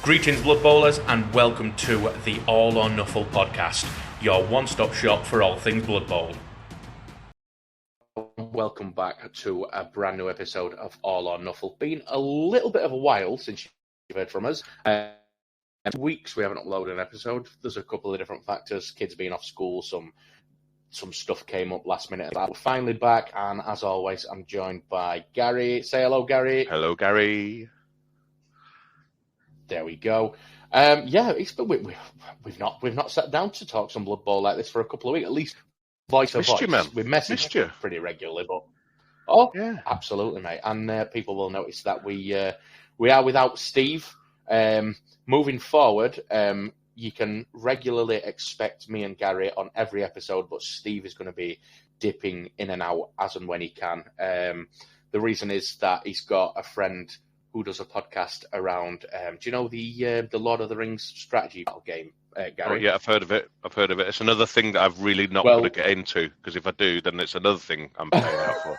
Greetings, Blood Bowlers, and welcome to the All or Nuffle podcast, your one-stop shop for all things Blood Bowl. Welcome back to a brand new episode of All or Nuffle. Been a little bit of a while since you've heard from us. Weeks we haven't uploaded an episode. There's a couple of different factors, kids being off school, some stuff came up last minute. We're finally back, and as always, I'm joined by Gary. Say hello, Gary. Hello, Gary. There we go. It's been we've not sat down to talk some Blood Bowl like this for a couple of weeks, at least voice to voice. You, man. We've messaged you pretty regularly, but yeah, absolutely, mate. And people will notice that we are without Steve. Moving forward, you can regularly expect me and Gary on every episode, but Steve is going to be dipping in and out as and when he can. The reason is that he's got a friend who does a podcast around, do you know the Lord of the Rings strategy battle game, Gary? Oh, yeah, I've heard of it. It's another thing that I've really not got to get into, because if I do, then it's another thing I'm paying out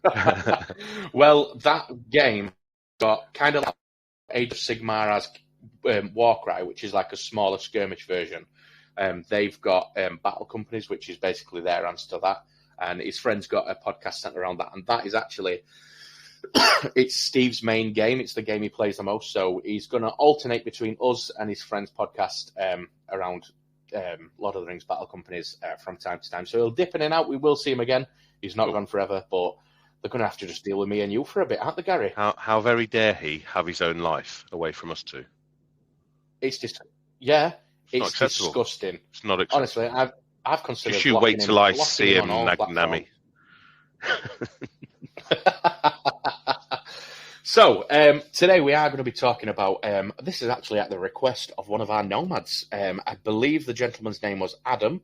for. Well, that game got kind of like Age of Sigmar's Warcry, which is like a smaller skirmish version. They've got battle companies, which is basically their answer to that. And his friend's got a podcast centered around that, and that is actually... it's Steve's main game. It's the game he plays the most. So he's going to alternate between us and his friend's podcast around Lord of the Rings battle companies from time to time. So he'll dip in and out. We will see him again. He's not gone forever, but they're going to have to just deal with me and you for a bit, aren't they, Gary? How very dare he have his own life away from us two? It's just, yeah, it's disgusting. It's not acceptable. Honestly, I've considered. Just you wait till I see him, Nagnami. So, today we are going to be talking about, this is actually at the request of one of our nomads. I believe the gentleman's name was Adam,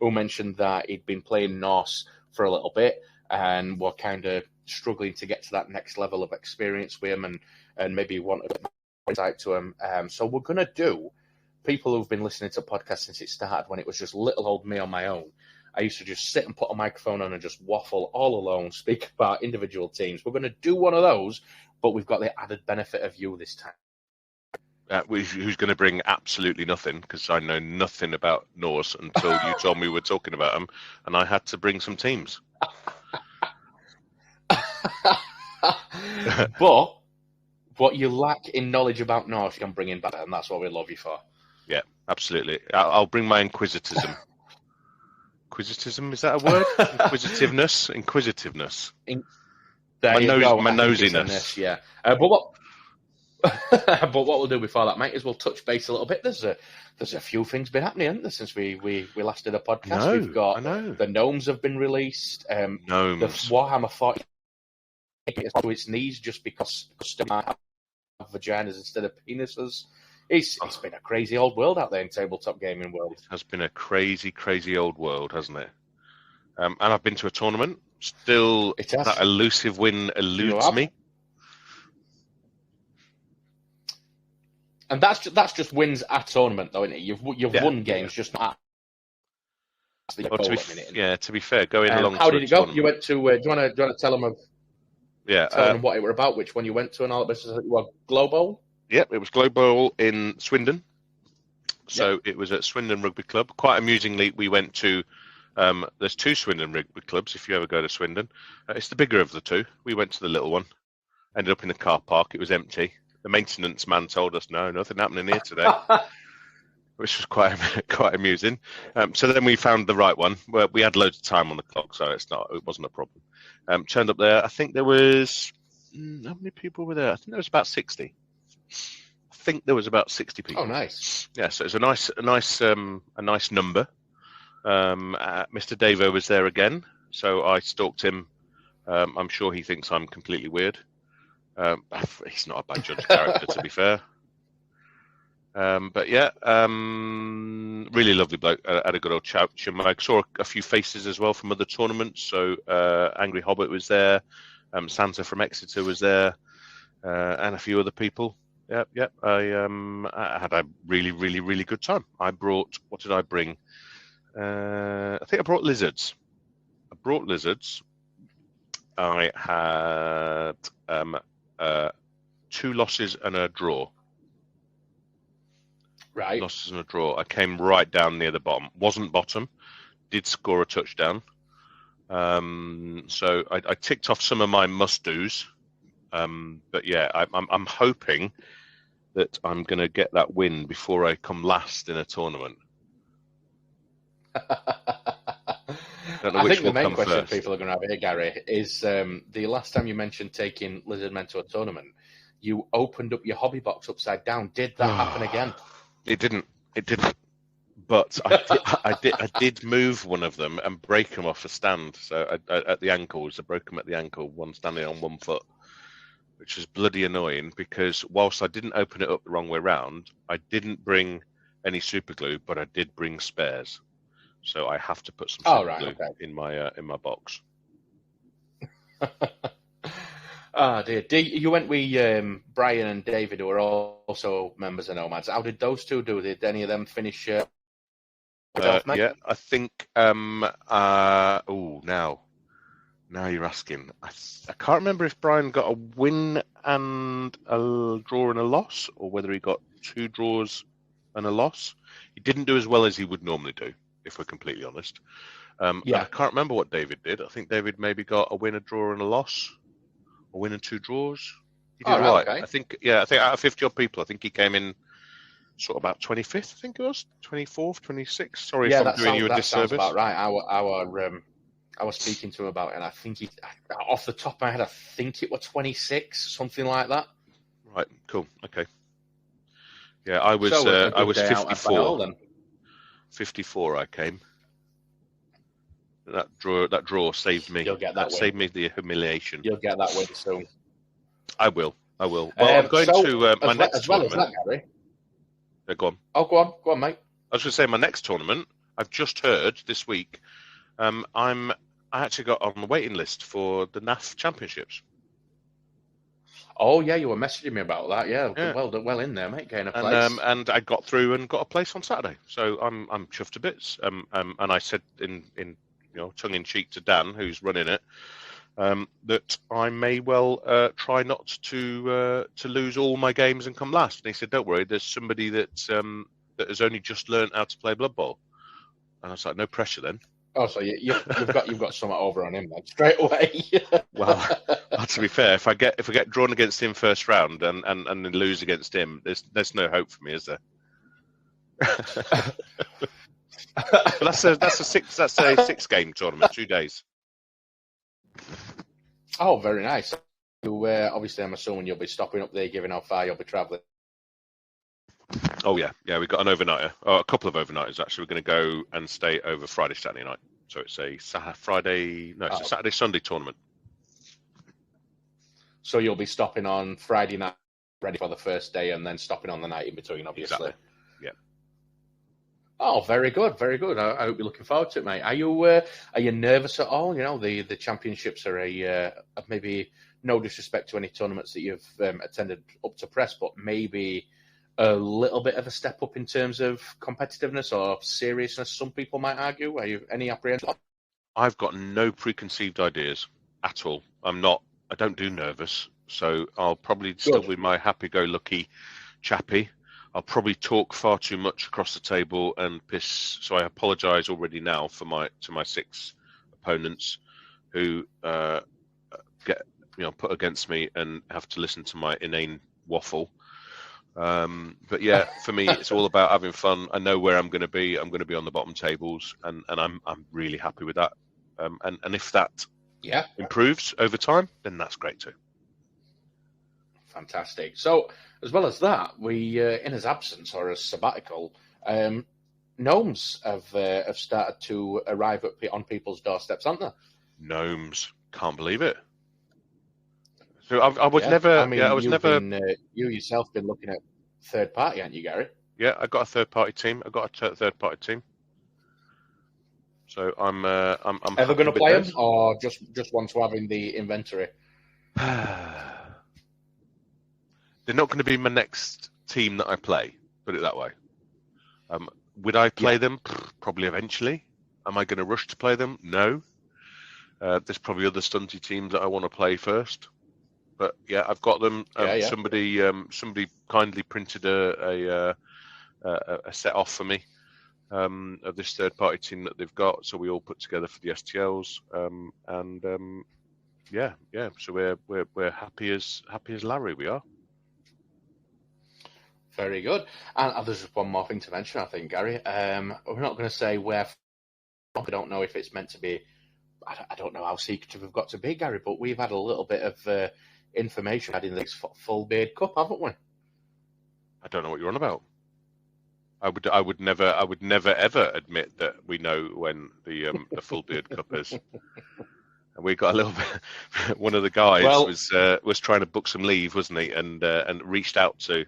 who mentioned that he'd been playing Norse for a little bit and were kind of struggling to get to that next level of experience with him and maybe want a bit more insight to him. So we're going to do, people who've been listening to podcasts since it started, when it was just little old me on my own, I used to just sit and put a microphone on and just waffle all alone, speak about individual teams. We're going to do one of those, but we've got the added benefit of you this time. Who's going to bring absolutely nothing, because I know nothing about Norse until you told me we were talking about them, and I had to bring some teams. But what you lack in knowledge about Norse, you can bring in better, and that's what we love you for. Yeah, absolutely. I'll bring my inquisitism. Inquisitism, is that a word? Inquisitiveness? My nosiness. Yeah. But what we'll do before that, mate, is we'll touch base a little bit. There's a few things been happening, haven't there, since we last did a podcast? We've got the gnomes have been released. Gnomes. The Warhammer 40 to its knees just because have vaginas instead of penises. It's been a crazy old world out there in tabletop gaming world. It has been a crazy, crazy old world, hasn't it? And I've been to a tournament. Still, that elusive win eludes me. And that's just wins at tournament, though, isn't it? You've won games, just not at to be fair, going along. How did it go? You went to. Do you want to tell them of? Yeah, tell them what it were about, which one you went to, and all that. This is Global. Yep, it was Global in Swindon. So It was at Swindon Rugby Club. Quite amusingly, we went to. There's two Swindon Rugby Clubs. If you ever go to Swindon, it's the bigger of the two. We went to the little one. Ended up in the car park. It was empty. The maintenance man told us, "No, nothing happening here today," which was quite amusing. So then we found the right one. Well, we had loads of time on the clock, so it wasn't a problem. Turned up there. I think there was how many people were there? I think there was about 60. I think there was about 60 people. Oh, nice. Yeah, so it's a nice number. Mr. Davo was there again, so I stalked him. I'm sure he thinks I'm completely weird. He's not a bad judge of character, to be fair. But yeah, really lovely bloke. Had a good old chat. I saw a few faces as well from other tournaments. So Angry Hobbit was there. Santa from Exeter was there, and a few other people. Yep. I had a really, really, really good time. What did I bring? I think I brought lizards. I had 2 losses and a draw. Right. Norses and a draw. I came right down near the bottom. Wasn't bottom. Did score a touchdown. So I ticked off some of my must-dos. But yeah, I'm hoping that I'm going to get that win before I come last in a tournament. I think the main question people are going to have here, Gary, is the last time you mentioned taking Lizardmen to a tournament, you opened up your hobby box upside down. Did that happen again? It didn't. It didn't. But I did move one of them and break them off a stand. So at the ankles, I broke them at the ankle, one standing on one foot, which was bloody annoying because whilst I didn't open it up the wrong way round, I didn't bring any super glue, but I did bring spares. So I have to put some super glue in my box. Oh dear. You went with Brian and David, who are also members of Nomads. How did those two do? Did any of them finish? Yeah, I think. Now you're asking. I can't remember if Brian got a win and a draw and a loss, or whether he got 2 draws and a loss. He didn't do as well as he would normally do, if we're completely honest. And I can't remember what David did. I think David maybe got a win, a draw, and a loss, a win and 2 draws. He did right. Okay. I think out of 50 odd people, I think he came in sort of about 25th. I think it was 24th, 26th. Sorry if I'm doing you a disservice. That sounds about right. I was speaking to him about it, and I think off the top of my head, I think it was 26, something like that. Right. Cool. Okay. Yeah, I was 54. 54 I came. That draw saved me. You'll get that win. Saved me the humiliation. You'll get that win soon. I will. Well, I'm going to my next tournament. As well as that, Gary. Go on. Oh, go on, mate. I was going to say my next tournament. I've just heard this week. I actually got on the waiting list for the NAF Championships. Oh yeah, you were messaging me about that. Yeah. Well in there, mate. Getting a place. And I got through and got a place on Saturday, so I'm chuffed to bits. And I said in tongue in cheek to Dan, who's running it, that I may well try not to lose all my games and come last. And he said, "Don't worry, there's somebody that has only just learned how to play Blood Bowl." And I was like, "No pressure then." Oh, so you've got something over on him then straight away. Well, to be fair, if I get drawn against him first round and then lose against him, there's no hope for me, is there? But that's a 6 game tournament, 2 days. Oh, very nice. Obviously, I'm assuming you'll be stopping up there, given how far you'll be travelling. Oh yeah, we got an overnighter. Oh, a couple of overnighters actually. We're going to go and stay over Friday, Saturday night. So it's a a Saturday, Sunday tournament. So you'll be stopping on Friday night, ready for the first day, and then stopping on the night in between, obviously. Exactly. Yeah. Oh, very good, very good. I hope you're looking forward to it, mate. Are you nervous at all? You know, the championships are maybe no disrespect to any tournaments that you've attended up to press, but maybe a little bit of a step up in terms of competitiveness or seriousness, some people might argue. Are you any apprehension? I've got no preconceived ideas at all. I don't do nervous, so I'll probably still be my happy-go-lucky chappy. I'll probably talk far too much across the table and piss. So I apologise already now to my 6 opponents who get put against me and have to listen to my inane waffle. But yeah, for me, it's all about having fun. I know where I'm going to be. I'm going to be on the bottom tables, and I'm really happy with that. And if that improves over time, then that's great too. Fantastic. So, as well as that, we in his absence or his sabbatical, gnomes have started to arrive on people's doorsteps, haven't they? Gnomes, can't believe it. So I was never. I mean, I was never. You yourself been looking at third party, haven't you, Gary? Yeah, I got a third party team. I got a third party team. So I'm ever going to play them, or just want to have in the inventory? They're not going to be my next team that I play. Put it that way. Would I play them? Probably eventually. Am I going to rush to play them? No. There's probably other stunty teams that I want to play first. But yeah, I've got them. Somebody kindly printed a a set off for me of this third-party team that they've got. So we all put together for the STLs, yeah. So we're happy as Larry. We are. Very good. And there's just one more thing to mention, I think, Gary. We're not going to say where. We don't know if it's meant to be. I don't know how secretive we've got to be, Gary, but we've had a little bit of information in this Full Beard Cup, haven't we? I don't know what you're on about. I would never ever admit that we know when the Full Beard Cup is. And we got a little bit. One of the guys was trying to book some leave, wasn't he? And reached out to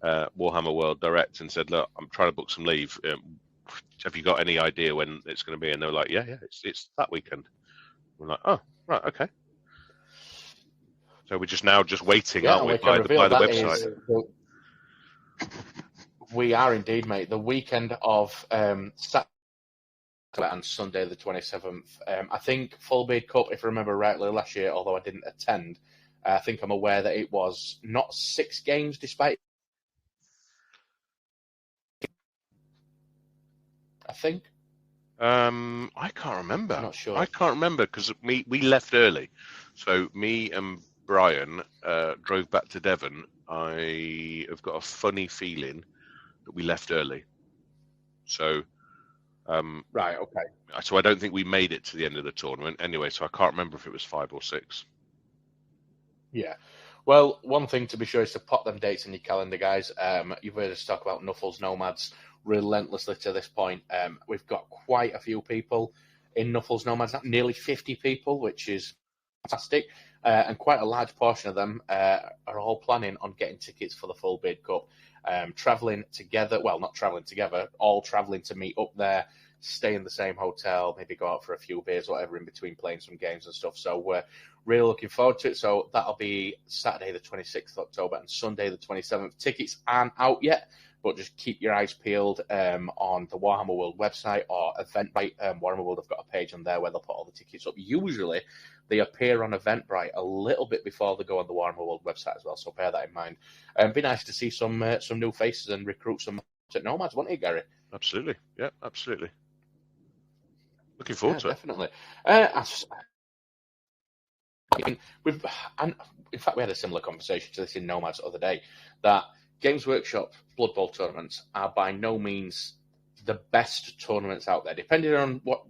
Warhammer World Direct and said, "Look, I'm trying to book some leave. Have you got any idea when it's going to be?" And they were like, "Yeah, it's that weekend." We're like, "Oh, right, okay." So we're just waiting, aren't we, by the website? We are indeed, mate. The weekend of Saturday and Sunday, the 27th. I think Full Beard Cup, if I remember rightly, last year, although I didn't attend, I think I'm aware that it was not 6 games, despite. I think. I can't remember. I'm not sure. I can't remember because we left early. So me and Brian drove back to Devon. I have got a funny feeling that we left early. So right, okay. So I don't think we made it to the end of the tournament anyway. So I can't remember if it was 5 or 6. Yeah. Well, one thing to be sure is to pop them dates in your calendar, guys. You've heard us talk about Nuffles Nomads relentlessly to this point. We've got quite a few people in Nuffles Nomads, nearly 50 people, which is fantastic. And quite a large portion of them are all planning on getting tickets for the Full Beard Cup. Travelling together, well, not travelling together, all travelling to meet up there, stay in the same hotel, maybe go out for a few beers, whatever, in between playing some games and stuff. So we're really looking forward to it. So that'll be Saturday the 26th of October and Sunday the 27th. Tickets aren't out yet, but just keep your eyes peeled on the Warhammer World website or Eventbrite. Warhammer World have got a page on there where they'll put all the tickets up. Usually they appear on Eventbrite a little bit before they go on the Warhammer World website as well, so bear that in mind. It'd be nice to see some new faces and recruit some Nomads, wouldn't it, Gary? Absolutely. Yeah, absolutely. Looking forward to definitely. In fact, we had a similar conversation to this in Nomads the other day, that Games Workshop Blood Bowl tournaments are by no means the best tournaments out there, depending on what,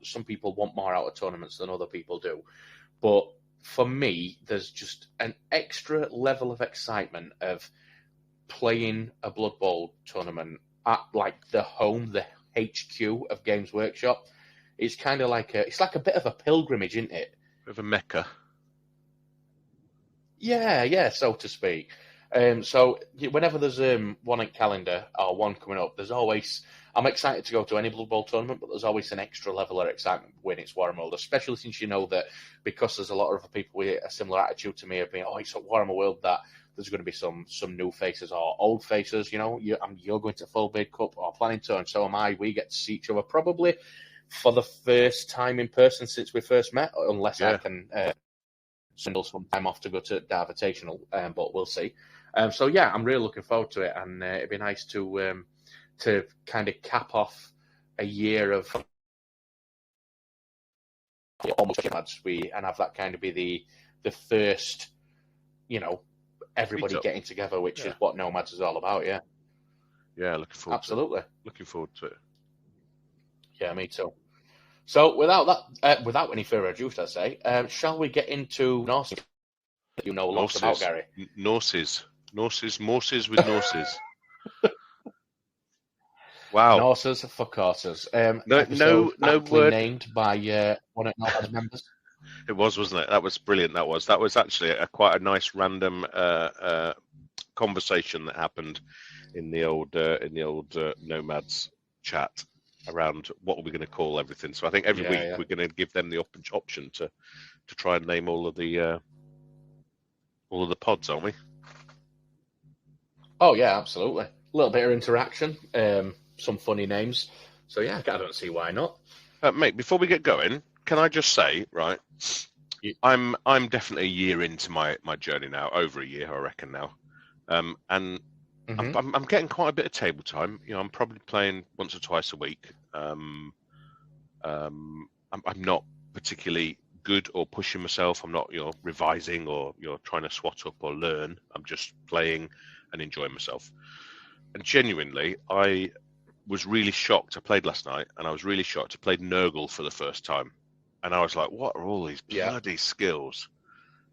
some people want more out of tournaments than other people do. But for me, there's just an extra level of excitement of playing a Blood Bowl tournament at the HQ of Games Workshop. It's kind of like it's like a bit of a pilgrimage, isn't it? Bit of a mecca. Yeah, so to speak. So whenever there's one in calendar or one coming up, there's always. I'm excited to go to any Blood Bowl tournament, but there's always an extra level of excitement when it's Warhammer World, especially since you know that because there's a lot of other people with a similar attitude to me of being, it's at Warhammer World, that there's going to be some new faces or old faces. You're going to Full Beard Cup or planning to, and so am I. We get to see each other probably for the first time in person since we first met, unless I can swindle some time off to go to Davitational, but we'll see. So I'm really looking forward to it, and it'd be nice to kind of cap off a year of almost Nomads, and have that kind of be the first, everybody getting together, which is what Nomads is all about. Yeah, looking forward. Absolutely, looking forward to it. Yeah, me too. So without any further ado, I say, shall we get into Norse? You know lots about, Gary. Norses with Norses. Wow. Norses for quarters. No word named by one of Norse's members. It was, wasn't it? That was brilliant. That was actually quite a nice random conversation that happened in the old Nomads chat around what we're going to call everything. So I think every week we're going to give them the option to try and name all of the pods, aren't we? Oh yeah, absolutely. A little bit of interaction, some funny names. So I don't see why not. Mate, before we get going, can I just say, right? I'm definitely a year into my journey now, over a year, I reckon now, and I'm getting quite a bit of table time. I'm probably playing once or twice a week. I'm not particularly good or pushing myself. I'm not, revising or trying to swat up or learn. I'm just playing and enjoying myself. And genuinely, I was really shocked. I played last night, and I was really shocked. I played Nurgle for the first time, and I was like, "What are all these bloody skills?"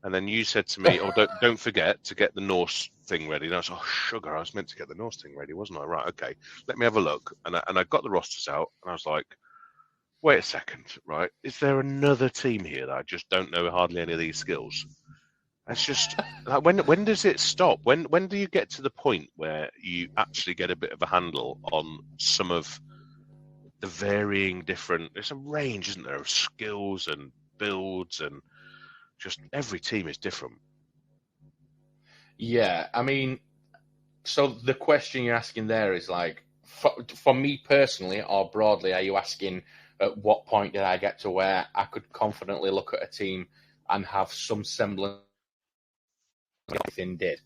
And then you said to me, "Oh, don't forget to get the Norse thing ready." And I was, "Oh, sugar! I was meant to get the Norse thing ready, wasn't I?" Right? Okay, let me have a look. And I got the rosters out, and I was like, "Wait a second, right? Is there another team here that I just don't know hardly any of these skills?" It's just like when does it stop? When do you get to the point where you actually get a bit of a handle on some of the varying different? There's a range, isn't there, of skills and builds, and just every team is different. Yeah, I mean, so the question you're asking there is like, for me personally or broadly, are you asking at what point did I get to where I could confidently look at a team and have some semblance of anything did?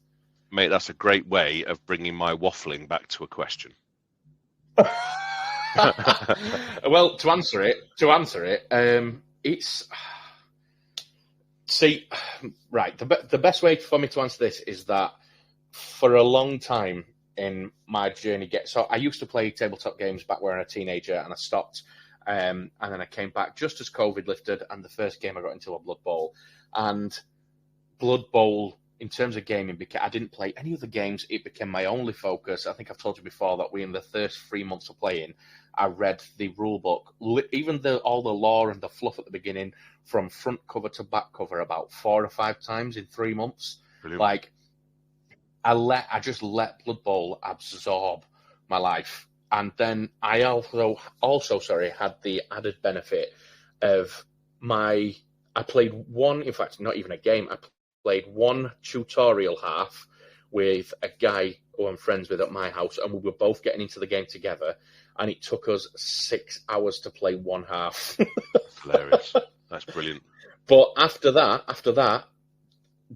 Mate, that's a great way of bringing my waffling back to a question. Well, to answer it, it's see, right. The best way for me to answer this is that for a long time in my journey, so I used to play tabletop games back when I was a teenager, and I stopped, and then I came back just as COVID lifted, and the first game I got into was Blood Bowl, and Blood Bowl. In terms of gaming, I didn't play any other games. It became my only focus. I think I've told you before that in the first 3 months of playing, I read the rule book, even all the lore and the fluff at the beginning, from front cover to back cover, about 4 or 5 times in 3 months. Brilliant. Like, I just let Blood Bowl absorb my life, and then I also had the added benefit of I played one. In fact, not even a game. I played one tutorial half with a guy who I'm friends with at my house, and we were both getting into the game together, and it took us 6 hours to play one half. Hilarious. That's brilliant. But after that,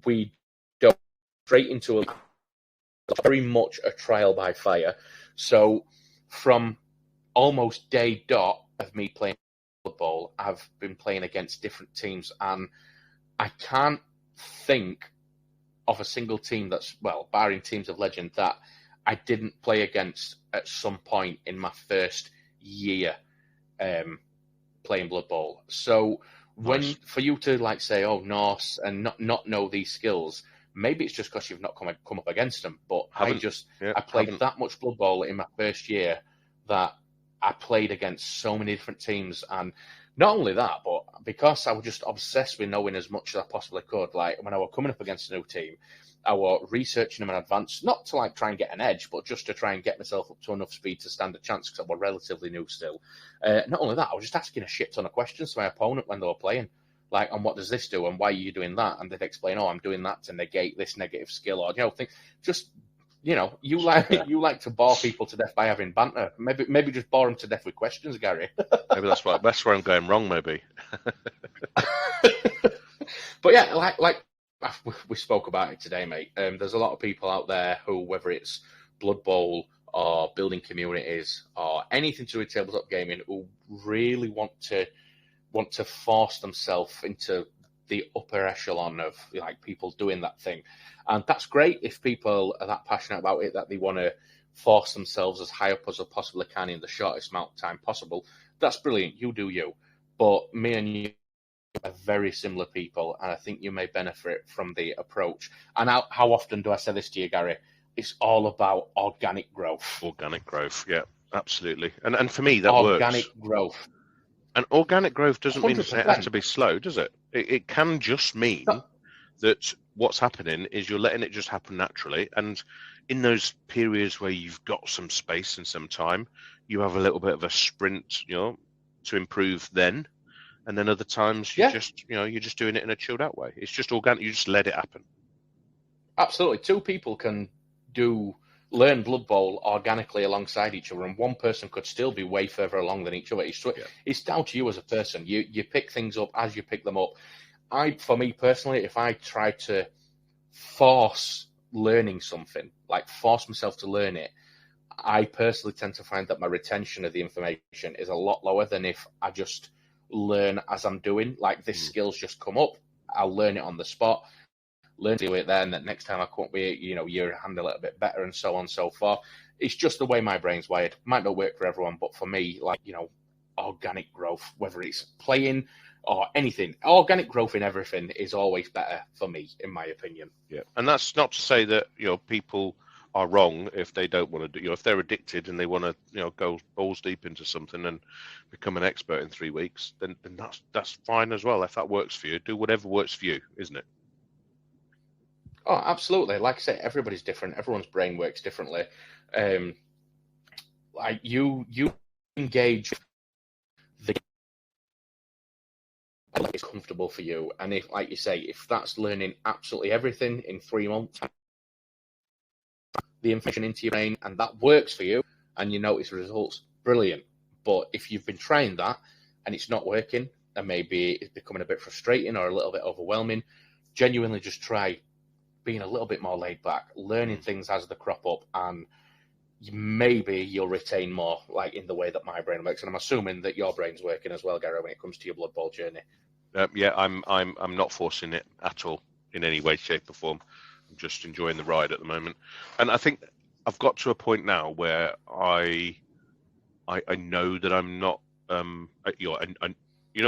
we dove straight into very much a trial by fire. So from almost day dot of me playing Blood Bowl, I've been playing against different teams, and I can't think of a single team that's, well, barring teams of legend, that I didn't play against at some point in my first year playing Blood Bowl. So for you to like say, "Oh, Norse," and not know these skills, maybe it's just because you've not come up against them. But I played that much Blood Bowl in my first year that I played against so many different teams, and not only that, but because I was just obsessed with knowing as much as I possibly could. Like when I was coming up against a new team, I was researching them in advance, not to like try and get an edge, but just to try and get myself up to enough speed to stand a chance, because I was relatively new still. Not only that, I was just asking a shit ton of questions to my opponent when they were playing. Like, and what does this do, and why are you doing that? And they'd explain, "Oh, I'm doing that to negate this negative skill," or you like to bore people to death by having banter. Maybe just bore them to death with questions, Gary. Maybe that's where I'm going wrong. Maybe. But yeah, like we spoke about it today, mate. There's a lot of people out there who, whether it's Blood Bowl or building communities or anything to do with tabletop gaming, who really want to force themselves into the upper echelon of like people doing that thing. And that's great if people are that passionate about it that they want to force themselves as high up as they possibly can in the shortest amount of time possible. That's brilliant. You do you. But me and you are very similar people, and I think you may benefit from the approach. And how often do I say this to you, Gary? It's all about organic growth. Organic growth, yeah, absolutely. And for me, that organic works. Growth. And organic growth doesn't mean 100%. it has to be slow, does it? It can just mean that what's happening is you're letting it just happen naturally. And in those periods where you've got some space and some time, you have a little bit of a sprint, to improve then. And then other times you're just doing it in a chilled out way. It's just organic. You just let it happen. Absolutely. 2 people can learn Blood Bowl organically alongside each other, and one person could still be way further along than each other. It's down to you as a person. You pick things up as you pick them up. For me personally, if I try to force learning something, like force myself to learn it, I personally tend to find that my retention of the information is a lot lower than if I just learn as I'm doing. Like, this skill's just come up, I'll learn it on the spot, learn to do it then, that next time I come up with it, your hand a little bit better, and so on and so forth. It's just the way my brain's wired. Might not work for everyone, but for me, like, organic growth, whether it's playing or anything, organic growth in everything is always better for me, in my opinion. Yeah, and that's not to say that people are wrong if they don't want to do. If they're addicted and they want to go balls deep into something and become an expert in 3 weeks, then that's fine as well. If that works for you, do whatever works for you, isn't it? Oh, absolutely. Like I say, everybody's different. Everyone's brain works differently. Like you engage the like it's comfortable for you, and if, like you say, if that's learning absolutely everything in 3 months, the information into your brain, and that works for you, and you notice results, brilliant. But if you've been trying that and it's not working, and maybe it's becoming a bit frustrating or a little bit overwhelming, genuinely just try being a little bit more laid back, learning things as they crop up, and maybe you'll retain more, like in the way that my brain works. And I'm assuming that your brain's working as well, Gary, when it comes to your Blood Bowl journey. Yeah, I'm not forcing it at all in any way, shape, or form. I'm just enjoying the ride at the moment, and I think I've got to a point now where I know that I'm not.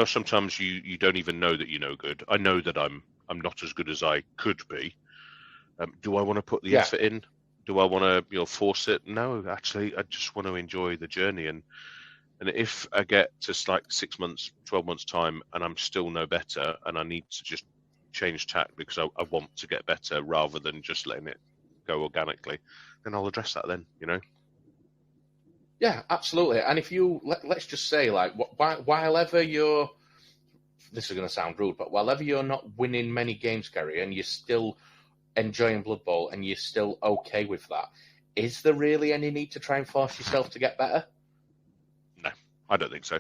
Sometimes you don't even know that you're no good. I know that I'm not as good as I could be. Do I want to put the effort in? Do I want to force it? No, actually, I just want to enjoy the journey. And if I get to like 6 months, 12 months time, and I'm still no better, and I need to just change tack because I want to get better rather than just letting it go organically, then I'll address that then. Yeah, absolutely. And if you let's just say, like, while ever you're, this is going to sound rude, but while ever you're not winning many games, Gary, and you're still enjoying Blood Bowl and you're still okay with that, is there really any need to try and force yourself to get better? No, I don't think so.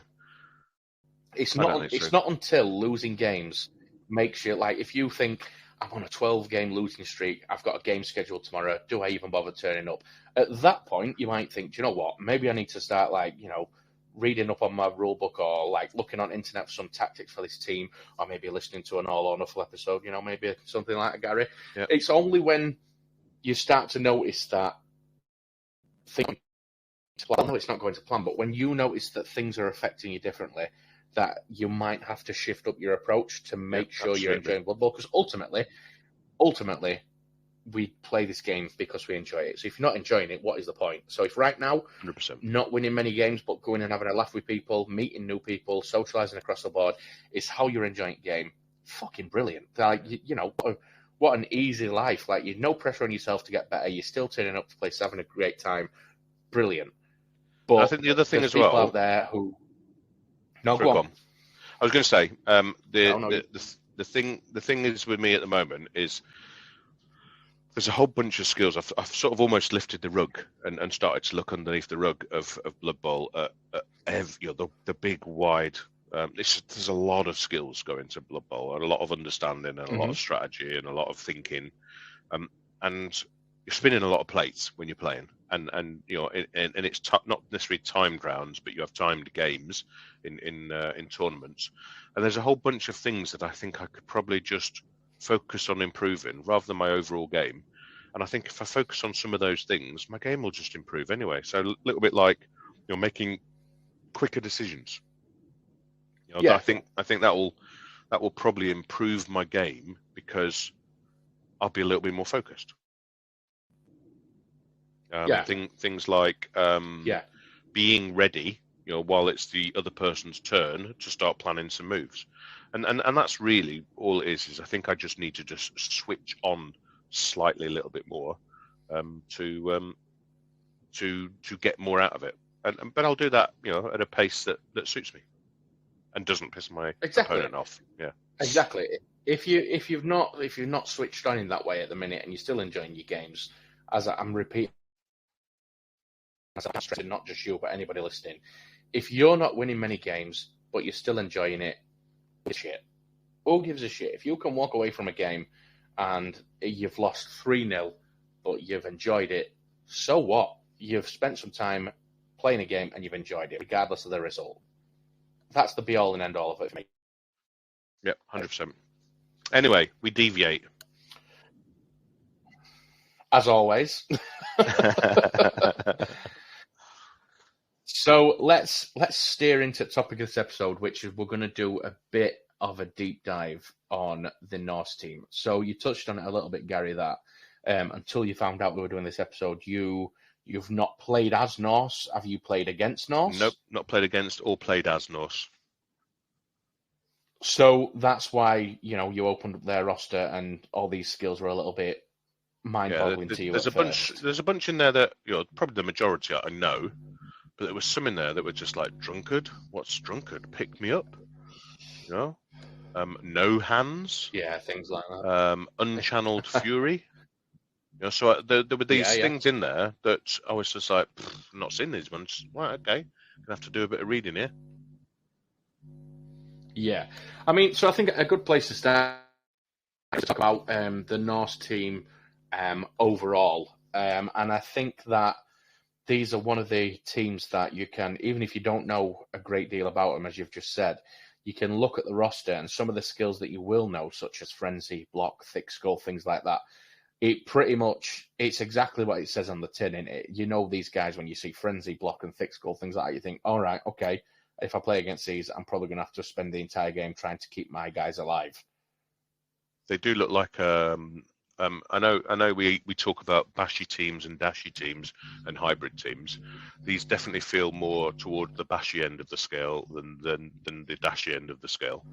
It's not until losing games makes you, like, if you think, I'm on a 12-game losing streak, I've got a game scheduled tomorrow, do I even bother turning up? At that point, you might think, do you know what, maybe I need to start, like, reading up on my rule book, or like looking on internet for some tactics for this team, or maybe listening to an All or Nothing episode, maybe something like that, Gary. Yep. It's only when you start to notice that things, well, no, it's not going to plan, but when you notice that things are affecting you differently, that you might have to shift up your approach to make sure you're enjoying Blood Bowl, because ultimately, we play this game because we enjoy it. So if you're not enjoying it, what is the point? So if right now, 100%. not winning many games, but going and having a laugh with people, meeting new people, socialising across the board, is how you're enjoying the game, fucking brilliant. Like, what an easy life. Like, you've no pressure on yourself to get better. You're still turning up to play, having a great time. Brilliant. But I think the other thing as people well out there who... No, go on. I was going to say, the thing is with me at the moment is there's a whole bunch of skills. I've sort of almost lifted the rug and started to look underneath the rug of Blood Bowl. The big wide. There's a lot of skills going to Blood Bowl, and a lot of understanding, and a lot of strategy, and a lot of thinking, and you're spinning a lot of plates when you're playing, and it's not necessarily timed rounds, but you have timed games in tournaments, and there's a whole bunch of things that I think I could probably just focus on improving rather than my overall game. And I think if I focus on some of those things, my game will just improve anyway. So a little bit like making quicker decisions. I think that will probably improve my game because I'll be a little bit more focused. Things like being ready, while it's the other person's turn to start planning some moves. And that's really all it is I think I just need to just switch on slightly a little bit more to get more out of it. But I'll do that, at a pace that suits me and doesn't piss my opponent off. Yeah. Exactly. If you've not switched on in that way at the minute and you're still enjoying your games, as I'm repeating, as I'm stressing, not just you but anybody listening, if you're not winning many games but you're still enjoying it, shit. Who gives a shit? If you can walk away from a game and you've lost 3-0 but you've enjoyed it. So what? You've spent some time playing a game and you've enjoyed it, regardless of the result. That's the be all and end all of it for me. Yep, 100%. Anyway, we deviate. As always. So let's steer into the topic of this episode, which is we're going to do a bit of a deep dive on the Norse team. So you touched on it a little bit, Gary, that until you found out we were doing this episode, you've not played as Norse. Have you played against Norse? Nope, not played against or played as Norse. So that's why, you opened up their roster and all these skills were a little bit mind-boggling to you. There's a bunch in there that, probably the majority I know, but there was some in there that were just like drunkard. What's drunkard? Pick me up. No hands. Yeah, things like that. Unchanneled fury. So there were these things in there that I was just like, I'm not seeing these ones. Right, okay. Gonna have to do a bit of reading here. Yeah. I mean, so I think a good place to start is to talk about the Norse team overall. And I think that these are one of the teams that you can, even if you don't know a great deal about them, as you've just said, you can look at the roster and some of the skills that you will know, such as frenzy, block, thick skull, things like that. It's exactly what it says on the tin. In it, these guys when you see frenzy, block, and thick skull, things like that. You think, all right, okay, if I play against these, I'm probably going to have to spend the entire game trying to keep my guys alive. They do look like I know we talk about bashy teams and dashy teams and hybrid teams. These definitely feel more toward the bashy end of the scale than the dashy end of the scale.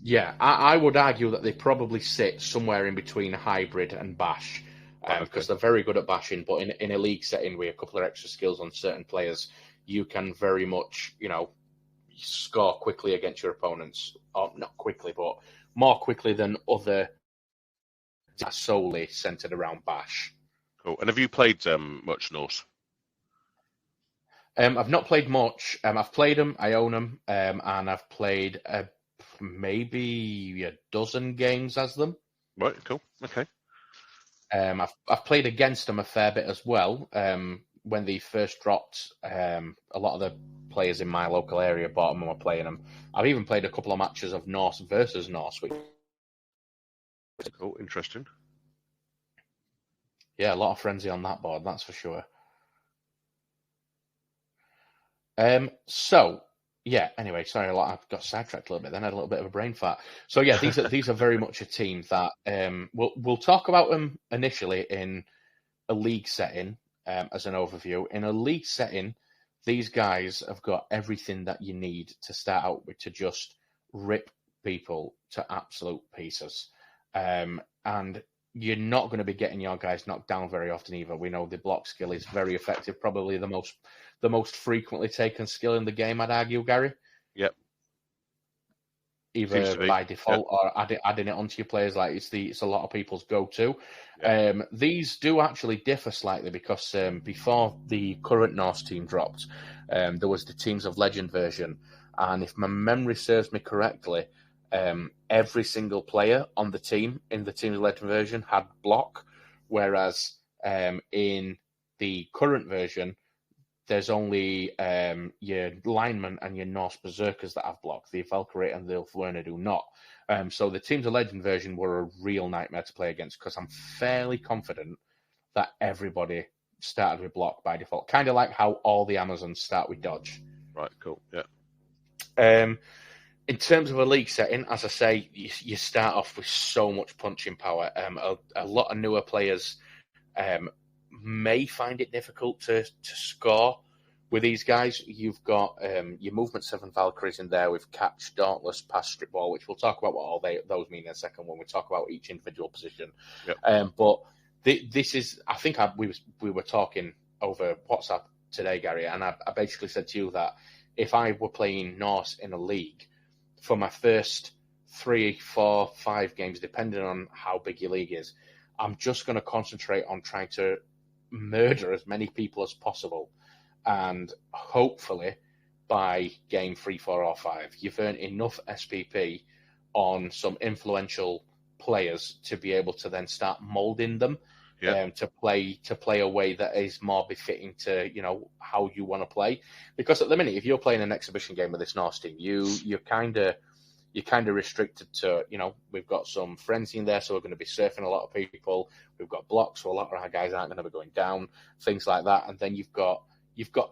Yeah, I would argue that they probably sit somewhere in between hybrid and bash, because they're very good at bashing, but in a league setting with a couple of extra skills on certain players, you can very much, score quickly against your opponents. Or not quickly, but more quickly than other solely centered around bash. Cool. And have you played much Norse? I've not played much. I've played them, I own them, and I've played maybe a dozen games as them. Right, cool. Okay. I've played against them a fair bit as well. When they first dropped, a lot of the players in my local area bought them and were playing them. I've even played a couple of matches of Norse versus Norse, which cool, interesting. Yeah, a lot of frenzy on that board, that's for sure. Anyway, sorry, I've got sidetracked a little bit. Then I had a little bit of a brain fart. So yeah, these are very much a team that we'll talk about them initially in a league setting as an overview. In a league setting, these guys have got everything that you need to start out with to just rip people to absolute pieces. And you're not going to be getting your guys knocked down very often either. We know the block skill is very effective, probably the most frequently taken skill in the game, I'd argue, Gary. Yep. Either by default or adding it onto your players, like it's a lot of people's go-to. Yep. These do actually differ slightly because before the current Norse team dropped, there was the Teams of Legend version, and if my memory serves me correctly, every single player on the team in the Teams of Legend version had block, whereas in the current version, there's only your linemen and your Norse berserkers that have block. The Valkyrie and the Ulfwerna do not. So the Teams of Legend version were a real nightmare to play against because I'm fairly confident that everybody started with block by default. Kind of like how all the Amazons start with dodge. Right, cool, yeah. In terms of a league setting, as I say, you start off with so much punching power. A lot of newer players may find it difficult to score with these guys. You've got your Movement 7 Valkyries in there with Catch, Dauntless, Pass, Strip Ball, which we'll talk about what all those mean in a second when we talk about each individual position. Yep. But this is, I think we were talking over WhatsApp today, Gary, and I basically said to you that if I were playing Norse in a league, for my first 3, 4, 5 games, depending on how big your league is, I'm just going to concentrate on trying to murder as many people as possible. And hopefully by game 3, 4, or 5, you've earned enough SPP on some influential players to be able to then start molding them to play a way that is more befitting to how you want to play. Because at the minute, if you're playing an exhibition game with this Norse team, you're kind of restricted to, we've got some frenzy in there, so we're going to be surfing a lot of people. We've got blocks, so a lot of our guys aren't going to be going down, things like that. And then you've got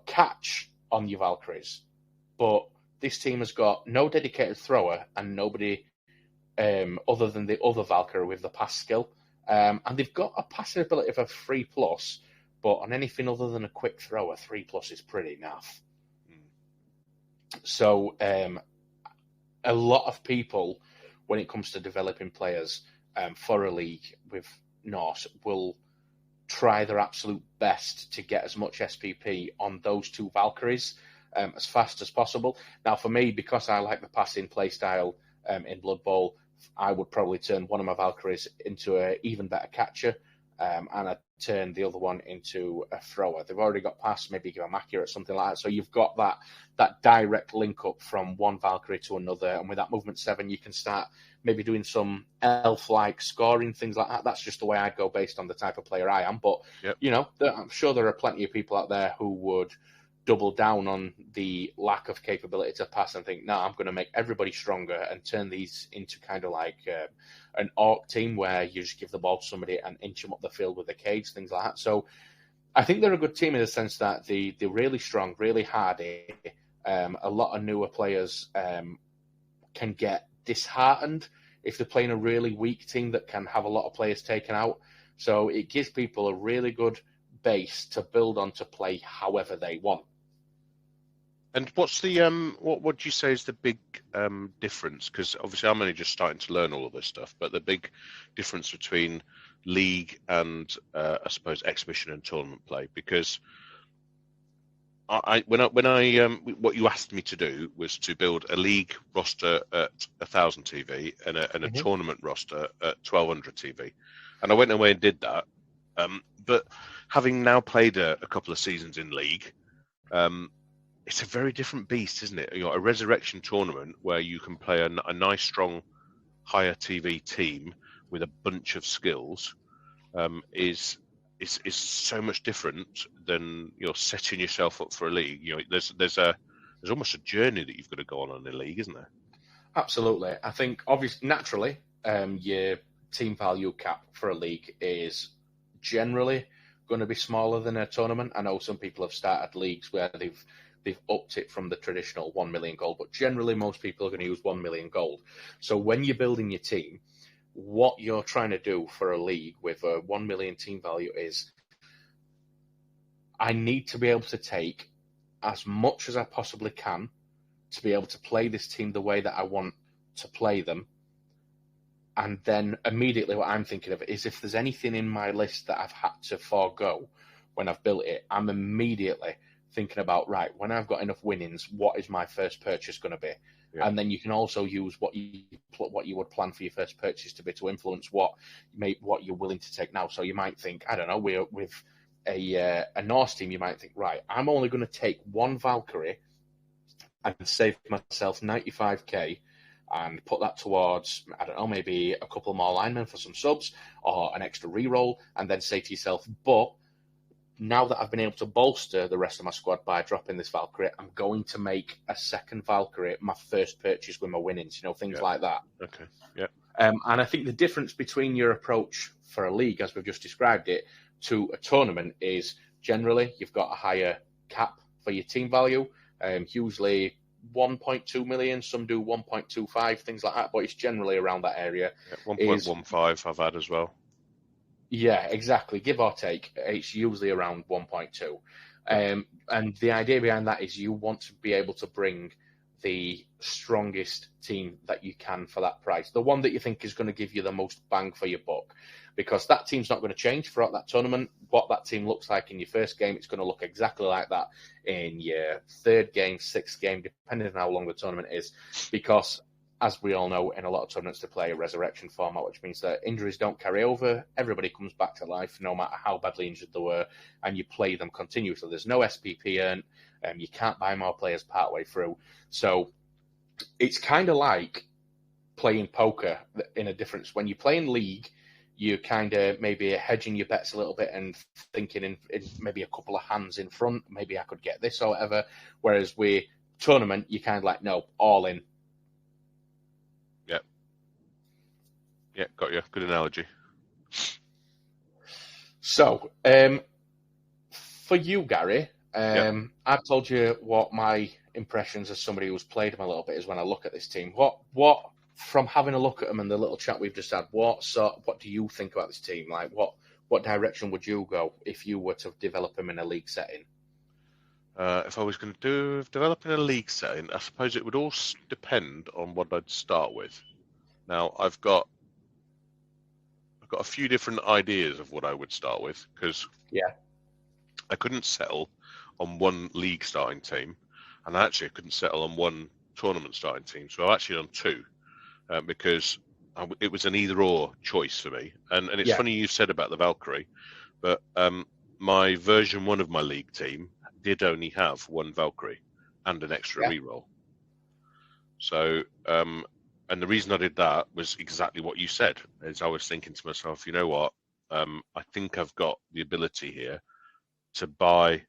catch on your Valkyries, but this team has got no dedicated thrower and nobody other than the other Valkyrie with the pass skill. And they've got a passing ability of a 3+, but on anything other than a quick throw, a 3+ is pretty naff. So a lot of people, when it comes to developing players for a league with Norse, will try their absolute best to get as much SPP on those two Valkyries as fast as possible. Now, for me, because I like the passing play style in Blood Bowl, I would probably turn one of my Valkyries into an even better catcher, and I'd turn the other one into a thrower. They've already got pass, maybe give them accurate, something like that. So you've got that direct link up from one Valkyrie to another, and with that movement 7, you can start maybe doing some elf-like scoring, things like that. That's just the way I'd go based on the type of player I am. But, I'm sure there are plenty of people out there who would double down on the lack of capability to pass and think, no, I'm going to make everybody stronger and turn these into kind of like an orc team where you just give the ball to somebody and inch them up the field with a cage, things like that. So I think they're a good team in the sense that they're really strong, really hardy. A lot of newer players can get disheartened if they're playing a really weak team that can have a lot of players taken out. So it gives people a really good base to build on to play however they want. And what's the what would you say is the big difference? Because obviously I'm only just starting to learn all of this stuff, but the big difference between league and I suppose exhibition and tournament play, because what you asked me to do was to build a league roster at 1,000 TV and a tournament roster at 1,200 TV, and I went away and did that. But having now played a couple of seasons in league, it's a very different beast, isn't it? A resurrection tournament where you can play a nice, strong, higher TV team with a bunch of skills is so much different than setting yourself up for a league. There's almost a journey that you've got to go on in a league, isn't there? Absolutely. I think obviously naturally your team value cap for a league is generally going to be smaller than a tournament. I know some people have started leagues where they've upped it from the traditional 1 million gold, but generally most people are going to use 1 million gold. So when you're building your team, what you're trying to do for a league with a 1 million team value is, I need to be able to take as much as I possibly can to be able to play this team the way that I want to play them. And then immediately what I'm thinking of is if there's anything in my list that I've had to forego when I've built it, I'm immediately thinking about, right, when I've got enough winnings, what is my first purchase going to be? Yeah. And then you can also use what you would plan for your first purchase to be to influence what you're willing to take now. So you might think, I don't know, with a Norse team, you might think, right, I'm only going to take one Valkyrie and save myself 95k and put that towards, I don't know, maybe a couple more linemen for some subs or an extra reroll, and then say to yourself, but now that I've been able to bolster the rest of my squad by dropping this Valkyrie, I'm going to make a second Valkyrie my first purchase with my winnings, things like that. Okay, yeah. And I think the difference between your approach for a league, as we've just described it, to a tournament is generally you've got a higher cap for your team value, usually 1.2 million, some do 1.25, things like that, but it's generally around that area. 1.15 I've had as well. Yeah, exactly. Give or take, it's usually around 1.2. And the idea behind that is you want to be able to bring the strongest team that you can for that price. The one that you think is going to give you the most bang for your buck. Because that team's not going to change throughout that tournament. What that team looks like in your first game, it's going to look exactly like that in your third game, sixth game, depending on how long the tournament is. Because, as we all know, in a lot of tournaments they play a resurrection format, which means that injuries don't carry over. Everybody comes back to life, no matter how badly injured they were, and you play them continuously. There's no SPP earned, you can't buy more players partway through. So it's kind of like playing poker in a difference. When you play in League, you're kind of maybe hedging your bets a little bit and thinking in maybe a couple of hands in front, maybe I could get this or whatever. Whereas with tournament, you're kind of like, no, all in. Yeah. Yeah, got you. Good analogy. So, for you, Gary, I've told you what my impressions as somebody who's played them a little bit is when I look at this team. What from having a look at them and the little chat we've just had, what do you think about this team? Like, what direction would you go if you were to develop them in a league setting? If I was going to develop in a league setting, I suppose it would all depend on what I'd start with. Now, I've got a few different ideas of what I would start with, because I couldn't settle on one league starting team, and I couldn't settle on one tournament starting team. So I've actually done two, because it was an either-or choice for me. And it's funny you said about the Valkyrie, but my version 1 of my league team did only have one Valkyrie and an extra reroll. So, and the reason I did that was exactly what you said. Is I was thinking to myself, you know what? I think I've got the ability here to buy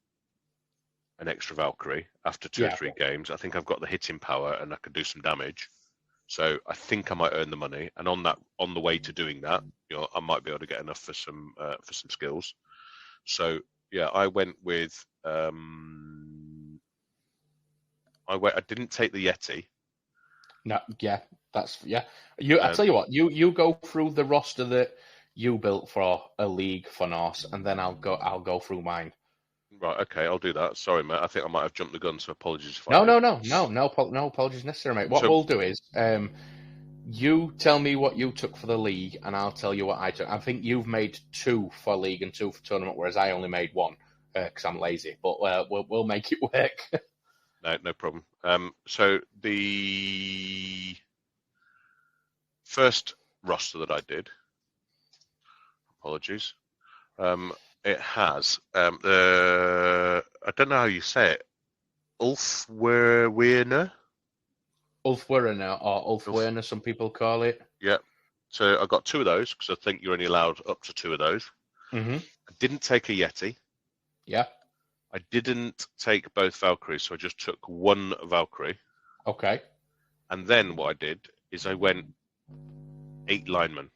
an extra Valkyrie after 2 or 3 games. I think I've got the hitting power and I could do some damage. So I think I might earn the money. And on the way to doing that, I might be able to get enough for some skills. So I went with I didn't take the Yeti. No, I tell you what, you go through the roster that you built for a league for Norse, and then I'll go through mine. Right, okay, I'll do that. Sorry, mate. I think I might have jumped the gun, so apologies if No apologies necessary, mate. What we'll do is, you tell me what you took for the league, and I'll tell you what I took. I think you've made 2 for league and 2 for tournament, whereas I only made 1 because I'm lazy. But we'll make it work. No problem. So the first roster that I did, apologies, it has I don't know how you say it, Ulfwerner or Ulfwerner, some people call it. Yeah. So I got 2 of those because I think you're only allowed up to 2 of those. Mm-hmm. I didn't take a Yeti. Yeah. I didn't take both Valkyries, so I just took 1 Valkyrie. Okay. And then what I did is I went 8 linemen.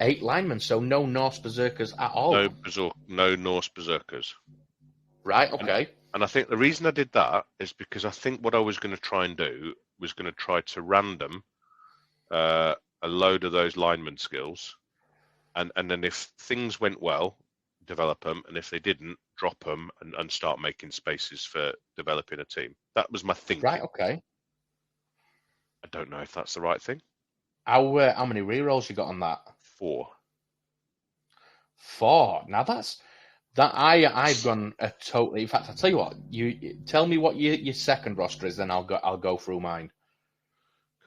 8 linemen, so no Norse berserkers at all. No Norse berserkers. Right. Okay. And I think the reason I did that is because I think what I was going to try and do was going to try to random a load of those lineman skills, and then if things went well, develop them, and if they didn't, drop them and start making spaces for developing a team. That was my thinking. Right. Okay. I don't know if that's the right thing. How many rerolls you got on that? 4. 4. Now I've gone a totally. In fact, I'll tell you what. You tell me what your second roster is, then I'll go through mine.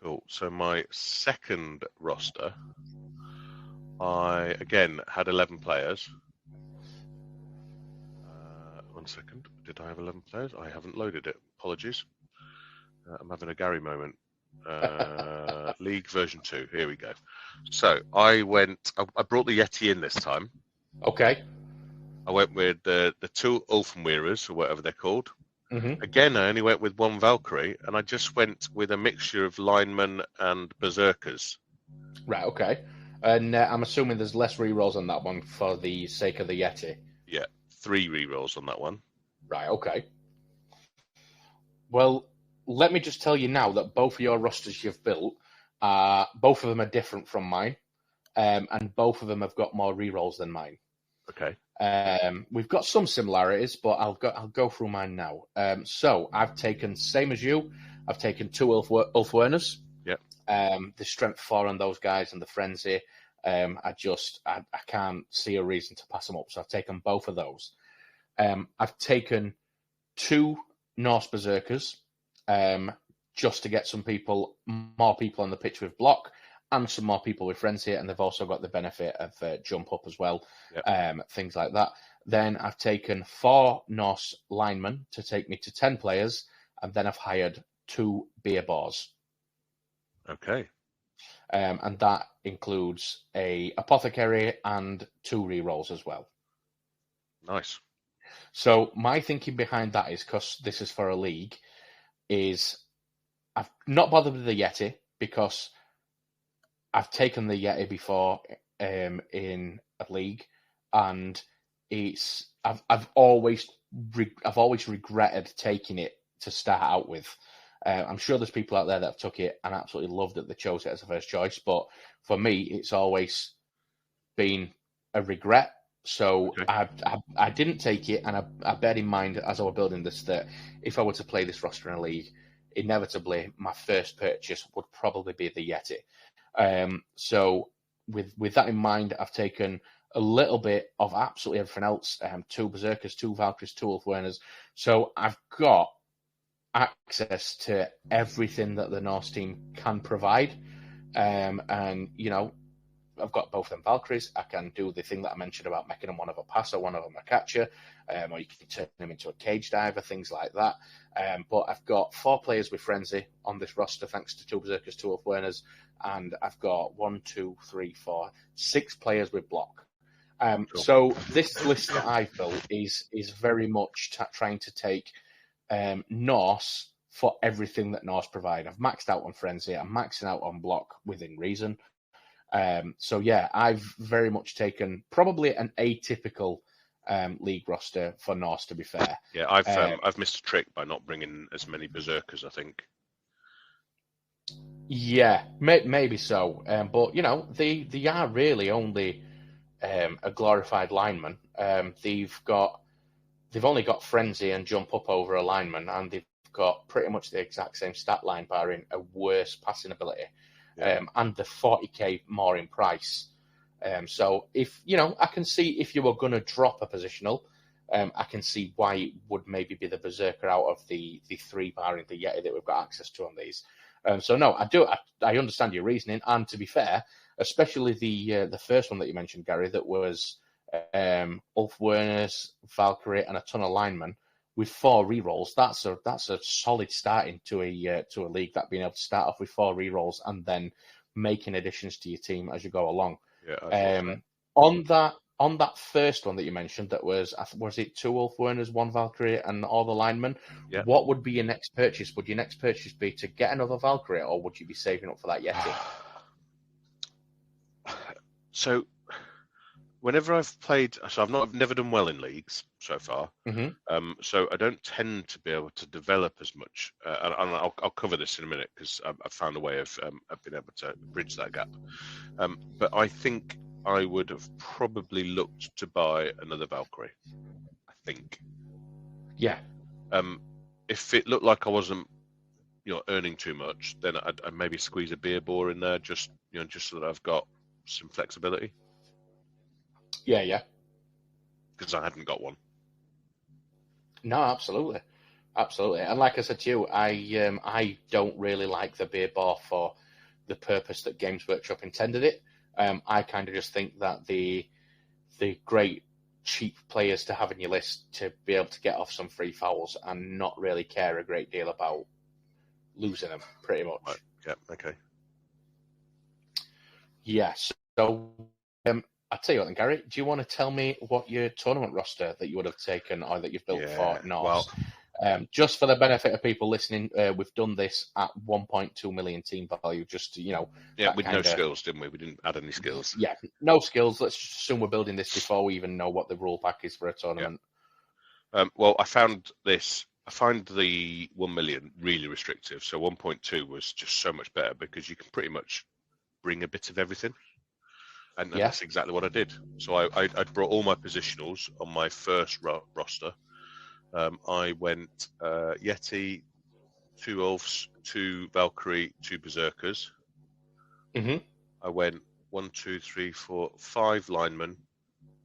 Cool. So my second roster, I again had 11 players. 1 second. Did I have 11 players? I haven't loaded it. Apologies. I'm having a Gary moment. League version 2. Here we go. So I brought the Yeti in this time. Okay. I went with the 2 Ulfenweirers, or whatever they're called. Mm-hmm. Again, I only went with 1 Valkyrie, and I just went with a mixture of linemen and berserkers. Right. Okay. And I'm assuming there's less rerolls on that one for the sake of the Yeti. Yeah, 3 rerolls on that one. Right. Okay. Well, let me just tell you now that both of your rosters you've built, both of them are different from mine, and both of them have got more rerolls than mine. Okay. We've got some similarities, but I'll go through mine now. So I've taken, same as you, I've taken 2 Ulfwerners. Yep. The strength 4 on those guys and the frenzy. I can't see a reason to pass them up, so I've taken both of those. I've taken 2 Norse berserkers, just to get more people on the pitch with block, and some more people with frenzy, and they've also got the benefit of jump up as well. Yep. Things like that. Then I've taken 4 Norse linemen to take me to 10 players, and then I've hired 2 beer bars. Okay. and that includes a apothecary and 2 rerolls as well. Nice. So my thinking behind that is, because this is for a league, is I've not bothered with the Yeti because I've taken the Yeti before in a league, and I've always regretted taking it to start out with. I'm sure there's people out there that have took it and absolutely loved that they chose it as a first choice, but for me, it's always been a regret. So Okay. I didn't take it, and I bear in mind as I was building this that if I were to play this roster in a league, inevitably my first purchase would probably be the Yeti. So with that in mind, I've taken a little bit of absolutely everything else: 2 Berserkers, 2 Valkyries, 2 Ulfwerners. So I've got access to everything that the Norse team can provide, and I've got both them Valkyries. I can do the thing that I mentioned about making them one of a passer, one of them a catcher, or you can turn them into a cage diver, things like that. But I've got 4 players with Frenzy on this roster, thanks to 2 Berserkers, 2 Ulfwerners, and I've got 6 players with block. Cool. So this list that I've built is very much trying to take Norse for everything that Norse provide. I've maxed out on Frenzy. I'm maxing out on block within reason. So yeah, I've very much taken probably an atypical league roster for Norse, to be fair. Yeah, I've missed a trick by not bringing as many Berserkers, I think. Yeah, maybe so. But they are really only a glorified lineman. They've only got Frenzy and jump up over a lineman, and they've got pretty much the exact same stat line, barring a worse passing ability. Yeah. And the 40k more in price. So if I can see if you were going to drop a positional, I can see why it would maybe be the Berserker out of the 3 barring the Yeti that we've got access to on these. So no, I understand your reasoning, and to be fair, especially the first one that you mentioned, Gary, that was Ulfwerners, Valkyrie, and a ton of linemen with 4 rerolls. That's a solid starting to a league, that being able to start off with 4 rerolls and then making additions to your team as you go along. Yeah. On that first one that you mentioned, that was it 2 Ulfwerners, 1 Valkyrie, and all the linemen? Yeah. What would be your next purchase? Would your next purchase be to get another Valkyrie, or would you be saving up for that Yeti? So whenever I've played, I've never done well in leagues so far. Mm-hmm. So I don't tend to be able to develop as much, and I'll cover this in a minute because I've found a way of being able to bridge that gap. But I think I would have probably looked to buy another Valkyrie. I think. Yeah. If it looked like I wasn't, earning too much, then I'd maybe squeeze a beer bore in there, just so that I've got some flexibility. Yeah. Because I hadn't got one. No, absolutely. And like I said to you, I don't really like the beer bar for the purpose that Games Workshop intended it. I kind of just think that the great cheap players to have in your list to be able to get off some free fouls and not really care a great deal about losing them, pretty much. Right. Yeah. Okay. Yes. So I'll tell you what then, Gary, do you want to tell me what your tournament roster that you would have taken or that you've built for Norse? Just for the benefit of people listening, we've done this at 1.2 million team value, just to, Yeah, with no skills, didn't we? We didn't add any skills. Yeah, no skills. Let's just assume we're building this before we even know what the rule pack is for a tournament. Yeah. Well, I found this. I find the 1 million really restrictive. So 1.2 was just so much better because you can pretty much bring a bit of everything. And that's exactly what I did. So I brought all my positionals on my first roster. I went Yeti, 2 Ulfs, 2 Valkyrie, 2 Berserkers. Mm-hmm. I went 1, 2, 3, 4, 5 linemen,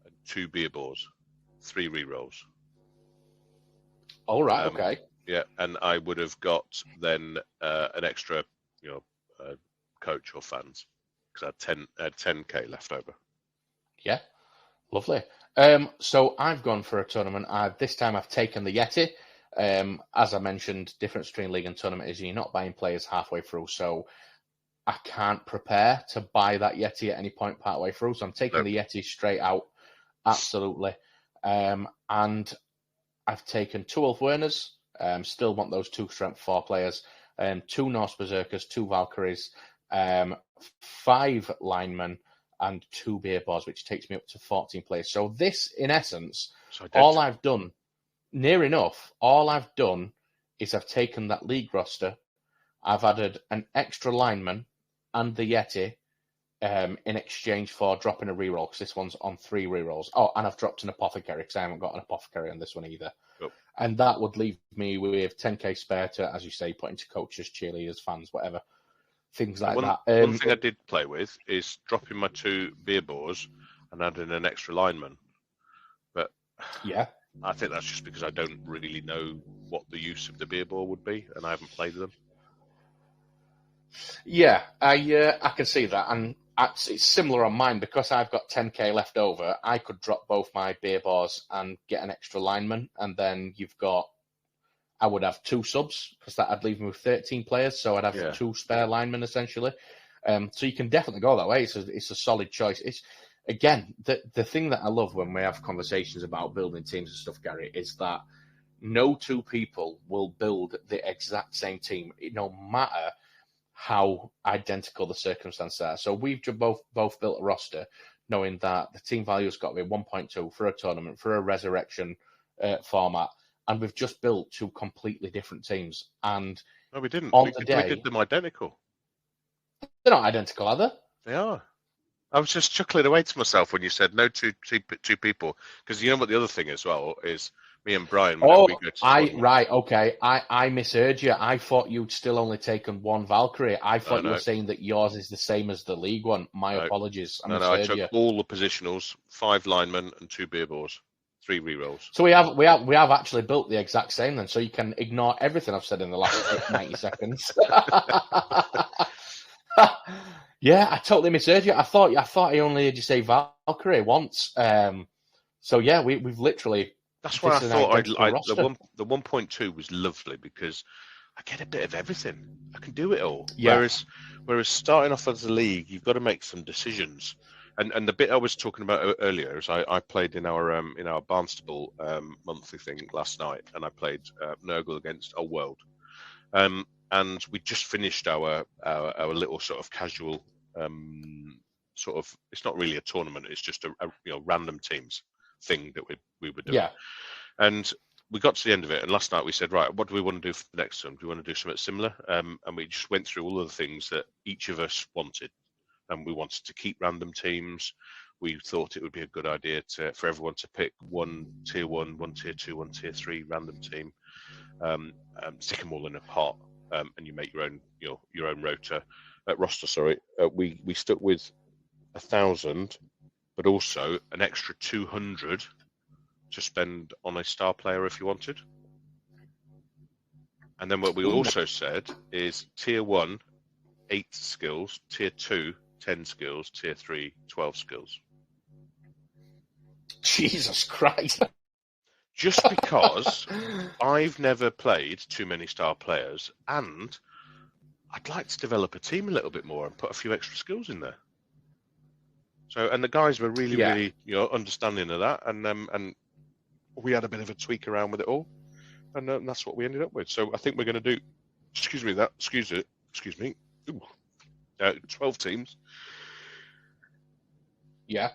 and 2 beer bores, 3 rerolls. All right. Okay. Yeah, and I would have got then an extra, coach or fans. I had 10k left over. Yeah, lovely. So I've gone for a tournament. This time I've taken the Yeti. As I mentioned, difference between league and tournament is you're not buying players halfway through. So I can't prepare to buy that Yeti at any point part way through. So I'm taking the Yeti straight out. Absolutely. And I've taken 2 Ulf Werners. Still want those 2 Strength 4 players. 2 Norse Berserkers, 2 Valkyries, 5 linemen, and 2 beer bars, which takes me up to 14 players. So this, in essence, all I've done, near enough, all I've done is I've taken that league roster, I've added an extra lineman and the Yeti in exchange for dropping a reroll, because this one's on 3 rerolls. Oh, and I've dropped an apothecary, because I haven't got an apothecary on this one either. Yep. And that would leave me with 10k spare to, as you say, put into coaches, cheerleaders, fans, whatever. Things like that. One thing I did play with is dropping my 2 beer bores and adding an extra lineman. But yeah, I think that's just because I don't really know what the use of the beer bore would be, and I haven't played them. Yeah, I can see that, and it's similar on mine, because I've got 10k left over. I could drop both my beer bars and get an extra lineman, and then I would have 2 subs, because that'd leave me with 13 players, so I'd have 2 spare linemen essentially. So you can definitely go that way. It's a solid choice. It's, again, the thing that I love when we have conversations about building teams and stuff, Gary, is that no 2 people will build the exact same team, no matter how identical the circumstances are. So we've both built a roster knowing that the team value has got to be 1.2 for a tournament, for a resurrection format, and we've just built 2 completely different teams. And no, we didn't. We did them identical. They're not identical, are they? They are. I was just chuckling away to myself when you said no 2 people, because you know what the other thing as well is. Me and Brian. Right, okay. I misheard you. I thought you'd still only taken 1 Valkyrie. I thought you were saying that yours is the same as the league one. My apologies. I took all the positionals, 5 linemen and 2 beer bores, 3 rerolls. So we have actually built the exact same then. So you can ignore everything I've said in the last 90 seconds. Yeah, I totally misheard you. I thought I only heard you say Valkyrie once. So yeah, we've literally. That's why I thought the 1.2 was lovely, because I get a bit of everything. I can do it all. Yeah. Whereas starting off as a league, you've got to make some decisions. And the bit I was talking about earlier is I played in our Barnstable monthly thing last night, and I played Nurgle against Old World, and we just finished our little sort of casual sort of, it's not really a tournament, it's just a random teams thing that we were doing. Yeah. And we got to the end of it, and last night we said, right, what do we want to do for the next one? Do we want to do something similar? And we just went through all of the things that each of us wanted. And we wanted to keep random teams. We thought it would be a good idea for everyone to pick 1 tier 1, 1 tier 2, 1 tier 3 random team, stick them all in a pot, and you make your own roster. Sorry, we stuck with 1,000, but also an extra 200 to spend on a star player if you wanted. And then what we also said is tier 1, 8 skills, tier 2, 10 skills, tier 3, 12 skills. Jesus Christ. Just because I've never played too many star players, and I'd like to develop a team a little bit more and put a few extra skills in there. So, and the guys were really, understanding of that, and we had a bit of a tweak around with it all, and that's what we ended up with. So I think we're going to do, 12 teams. Yeah.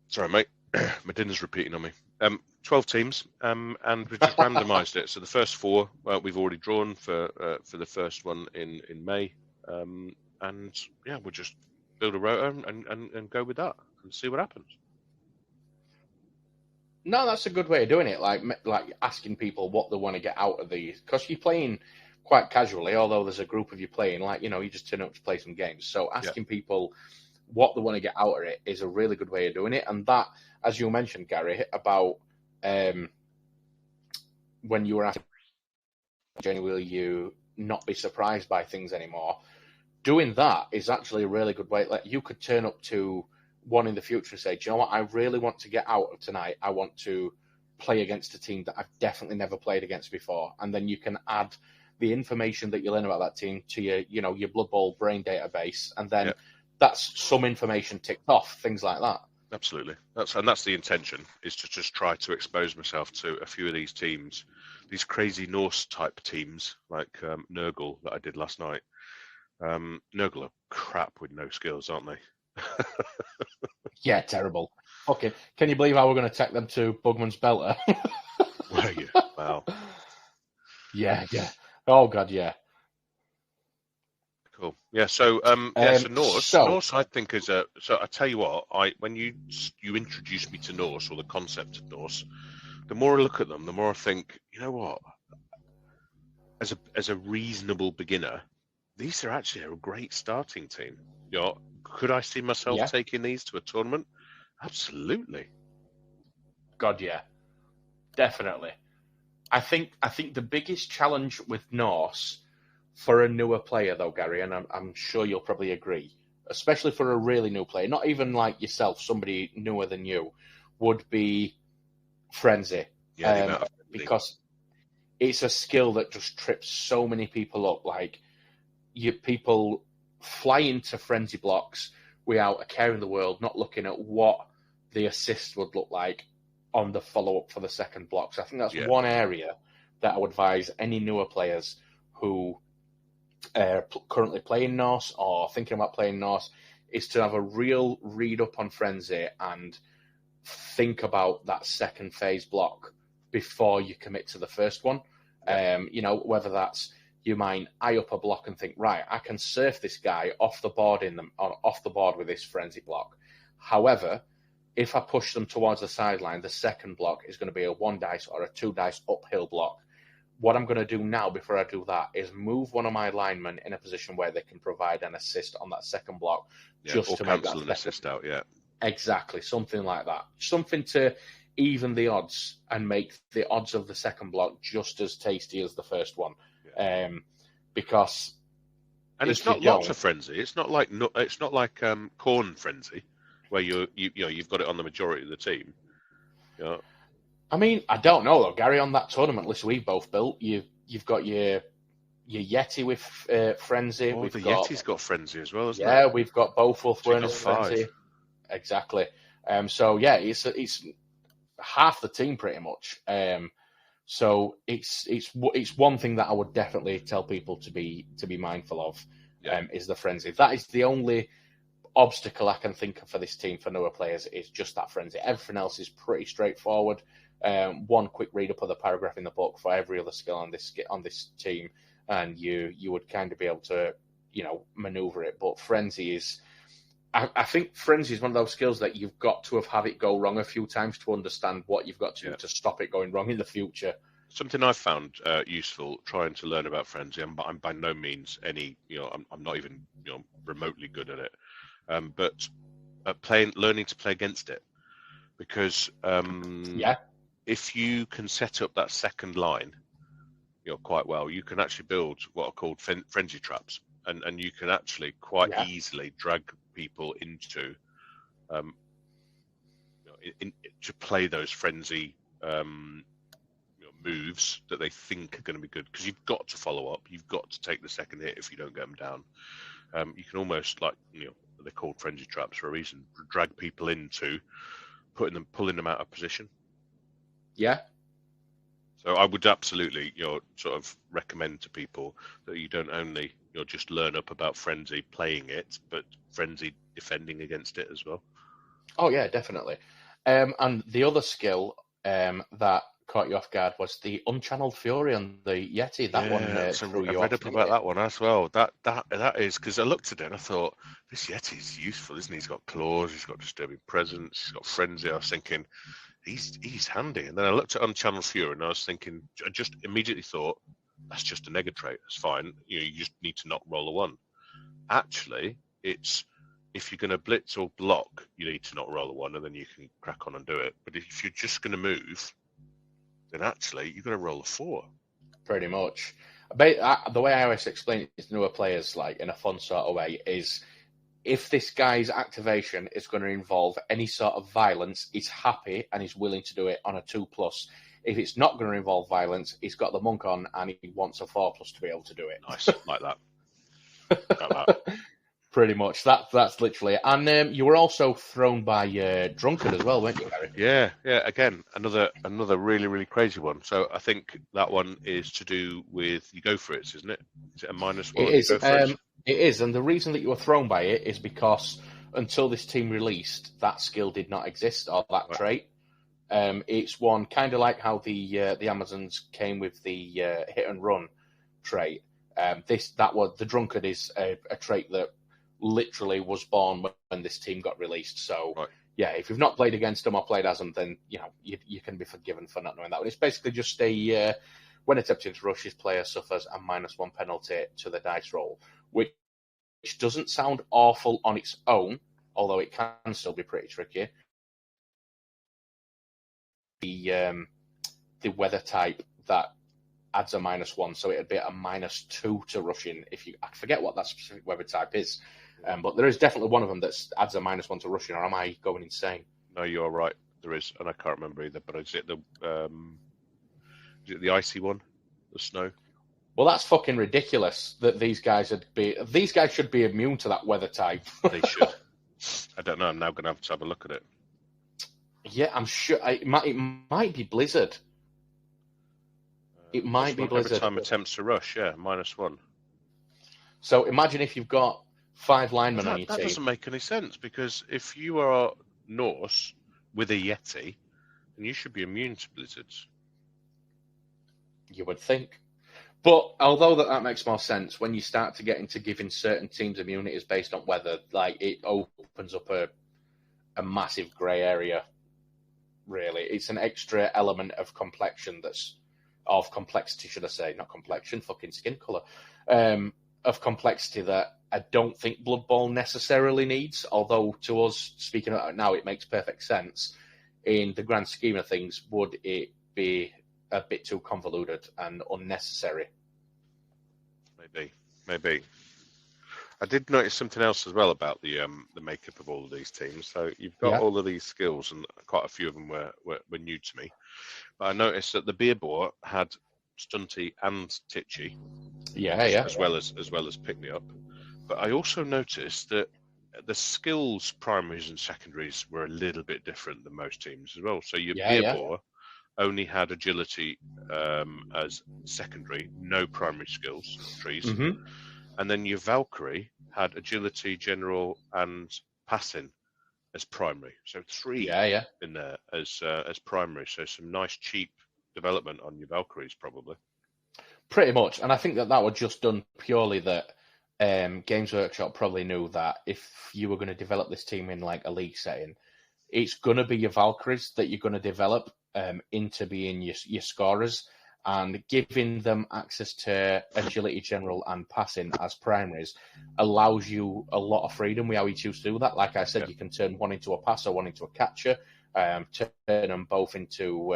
Sorry, mate. My dinner's repeating on me. 12 teams, and we just randomised it. So the first 4, we've already drawn for the first one in May, and yeah, we'll just build a rotor and go with that and see what happens. No, that's a good way of doing it. Like asking people what they want to get out of these, because you're playing quite casually. Although there's a group of you playing, you just turn up to play some games. So asking people what they want to get out of it is a really good way of doing it. And that, as you mentioned, Gary, about when you were asking, will you not be surprised by things anymore? Doing that is actually a really good way. Like, you could turn up to one in the future and say, do you know what, I really want to get out of tonight. I want to play against a team that I've definitely never played against before. And then you can add the information that you learn about that team to your Blood Bowl brain database, and then Yeah. that's some information ticked off, things like that. Absolutely. That's the intention, is to just try to expose myself to a few of these teams, these crazy Norse type teams like Nurgle that I did last night. Nurgle are crap with no skills, aren't they? Yeah, terrible. Okay, can you believe how we're going to take them to Bugman's Belter? Were you? Wow. Yeah. Oh God, yeah. Cool. Yeah. So so Norse, I think is a. So I tell you what, when you introduced me to Norse, or the concept of Norse, the more I look at them, the more I think, you know what, as a reasonable beginner, these are actually a great starting team. Could I see myself taking these to a tournament? Absolutely. God, yeah, definitely. I think the biggest challenge with Norse for a newer player, though, Gary, and I'm sure you'll probably agree, especially for a really new player, not even like yourself, somebody newer than you, would be Frenzy. Yeah, because it's a skill that just trips so many people up. Like, people fly into Frenzy blocks without a care in the world, not looking at what the assist would look like on the follow-up for the second block. So I think that's one area that I would advise any newer players who currently playing Norse or thinking about playing Norse, is to have a real read up on Frenzy and think about that second phase block before you commit to the first one. Whether that's, you might eye up a block and think, right, I can surf this guy off the board with this Frenzy block. However, if I push them towards the sideline, the second block is going to be a 1 dice or a 2 dice uphill block. What I'm going to do now, before I do that, is move one of my linemen in a position where they can provide an assist on that second block, just to make that an assist out. Yeah, exactly, something like that, something to even the odds and make the odds of the second block just as tasty as the first one. Because it's not lots of Frenzy. It's not like Corn Frenzy, where you've got it on the majority of the team. Yeah. I mean, I don't know though, Gary. On that tournament list we both built, you've got your Yeti with Frenzy. Oh, Yeti's got Frenzy as well, hasn't it? Yeah, we've got both Wolfwerners Frenzy. Exactly. So yeah, it's half the team pretty much. So it's one thing that I would definitely tell people to be mindful of. Is the Frenzy. That is the only obstacle I can think of for this team for newer players, is just that Frenzy. Everything else is pretty straightforward. One quick read up of the paragraph in the book for every other skill on this team, and you would kind of be able to maneuver it. But Frenzy is, I think Frenzy is one of those skills that you've got to have had it go wrong a few times to understand what you've got to do to stop it going wrong in the future. Something I've found useful trying to learn about Frenzy. I'm by no means I'm not even remotely good at it. But learning to play against it, because if you can set up that second line, quite well, you can actually build what are called frenzy traps, and you can actually quite easily drag people into to play those frenzy moves that they think are going to be good, because you've got to follow up, you've got to take the second hit if you don't get them down. You can almost, like, they're called frenzy traps for a reason, drag people into pulling them out of position. Yeah. So I would absolutely, sort of recommend to people that you don't only, just learn up about Frenzy playing it, but Frenzy defending against it as well. Oh yeah, definitely. And the other skill that caught you off guard was the Unchanneled Fury on the Yeti. That one threw you off. I read up about that one as well. That is, because I looked at it and I thought, this Yeti is useful, isn't he? He's got claws, he's got disturbing presence, he's got frenzy. I was thinking, he's handy. And then I looked at Unchanneled Fury and I was thinking, I just immediately thought, that's just a nega trait. That's fine. You just need to not roll a 1. Actually, it's, if you're going to blitz or block, you need to not roll a 1, and then you can crack on and do it. But if you're just going to move, then actually you're going to roll a 4. Pretty much. The way I always explain it to newer players, like in a fun sort of way, is if this guy's activation is going to involve any sort of violence, he's happy and he's willing to do it on a 2+. If it's not going to involve violence, he's got the monk on and he wants a 4+ to be able to do it. Nice, like that. Like that. Pretty much. That's literally it. And you were also thrown by Drunkard as well, weren't you, Gary? Yeah. Again, another really, really crazy one. So I think that one is to do with you go for it, isn't it? Is it a -1? It is. You go for it? It is, and the reason that you were thrown by it is because until this team released, that skill did not exist, or that trait. It's one kind of like how the Amazons came with the hit and run trait. The Drunkard is a trait that literally was born when this team got released. So yeah, if you've not played against them or played as them, then you can be forgiven for not knowing that. But it's basically just when attempting to rush, his player suffers a -1 penalty to the dice roll, which doesn't sound awful on its own, although it can still be pretty tricky. The weather type that adds a -1, so it'd be a -2 to rushing. I forget what that specific weather type is, but there is definitely one of them that adds a -1 to rushing. Or am I going insane? No, you're right. There is, and I can't remember either. But is it the icy one, the snow? Well, that's fucking ridiculous. That these guys should be immune to that weather type. They should. I don't know. I'm now going to have a look at it. Yeah, I'm sure it might be Blizzard. It might be Blizzard. Every time attempts to rush, yeah, -1. So imagine if you've got 5 linemen on your team. That doesn't make any sense, because if you are Norse with a Yeti, then you should be immune to blizzards. You would think. But although that makes more sense, when you start to get into giving certain teams immunities based on weather, like, it opens up a massive grey area, really. It's an extra element of complexity, should I say, not complexion, fucking skin colour, of complexity that I don't think Blood Bowl necessarily needs, although to us, speaking about it now, it makes perfect sense. In the grand scheme of things, would it be a bit too convoluted and unnecessary? Maybe. I did notice something else as well about the makeup of all of these teams. So you've got all of these skills, and quite a few of them were new to me. But I noticed that the Beer Boar had Stunty and Titchy, as well as Pick Me Up. But I also noticed that the skills primaries and secondaries were a little bit different than most teams as well. So your Beer Boar only had agility as secondary, no primary skills trees. Mm-hmm. And then your Valkyrie had agility, general, and passing as primary. So 3 in there as primary. So some nice cheap development on your Valkyries, probably. Pretty much. And I think that was just done purely that Games Workshop probably knew that if you were going to develop this team in like a league setting, it's going to be your Valkyries that you're going to develop into being your scorers. And giving them access to agility, general, and passing as primaries allows you a lot of freedom with how you choose to do that. Like I said, you can turn one into a passer, one into a catcher, turn them both into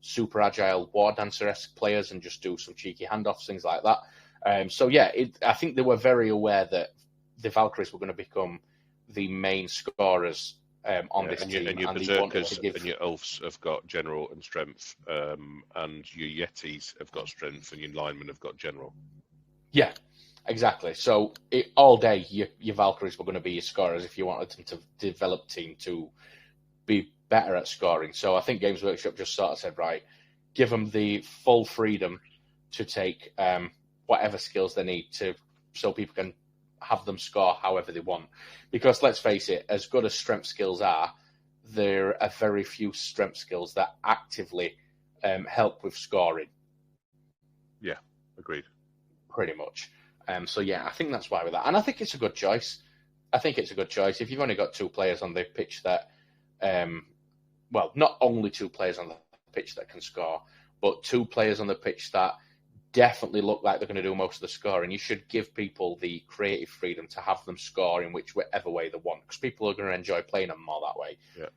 super agile war dancer-esque players and just do some cheeky handoffs, things like that. I think they were very aware that the Valkyries were going to become the main scorers on this team. And your Berserkers and your Elves have got general and strength, and your Yetis have got strength, and your linemen have got general. Yeah, exactly. So all day, your Valkyries were going to be your scorers if you wanted them to develop team to be better at scoring. So I think Games Workshop just sort of said, right, give them the full freedom to take whatever skills they need so people can have them score however they want. Because let's face it, as good as strength skills are, there are very few strength skills that actively help with scoring. Yeah, agreed. Pretty much. I think that's why with that. And I think it's a good choice. If you've only got 2 players on the pitch that, not only 2 players on the pitch that can score, but 2 players on the pitch that definitely look like they're going to do most of the scoring. You should give people the creative freedom to have them score in whichever way they want, because people are going to enjoy playing them more that way. Yeah.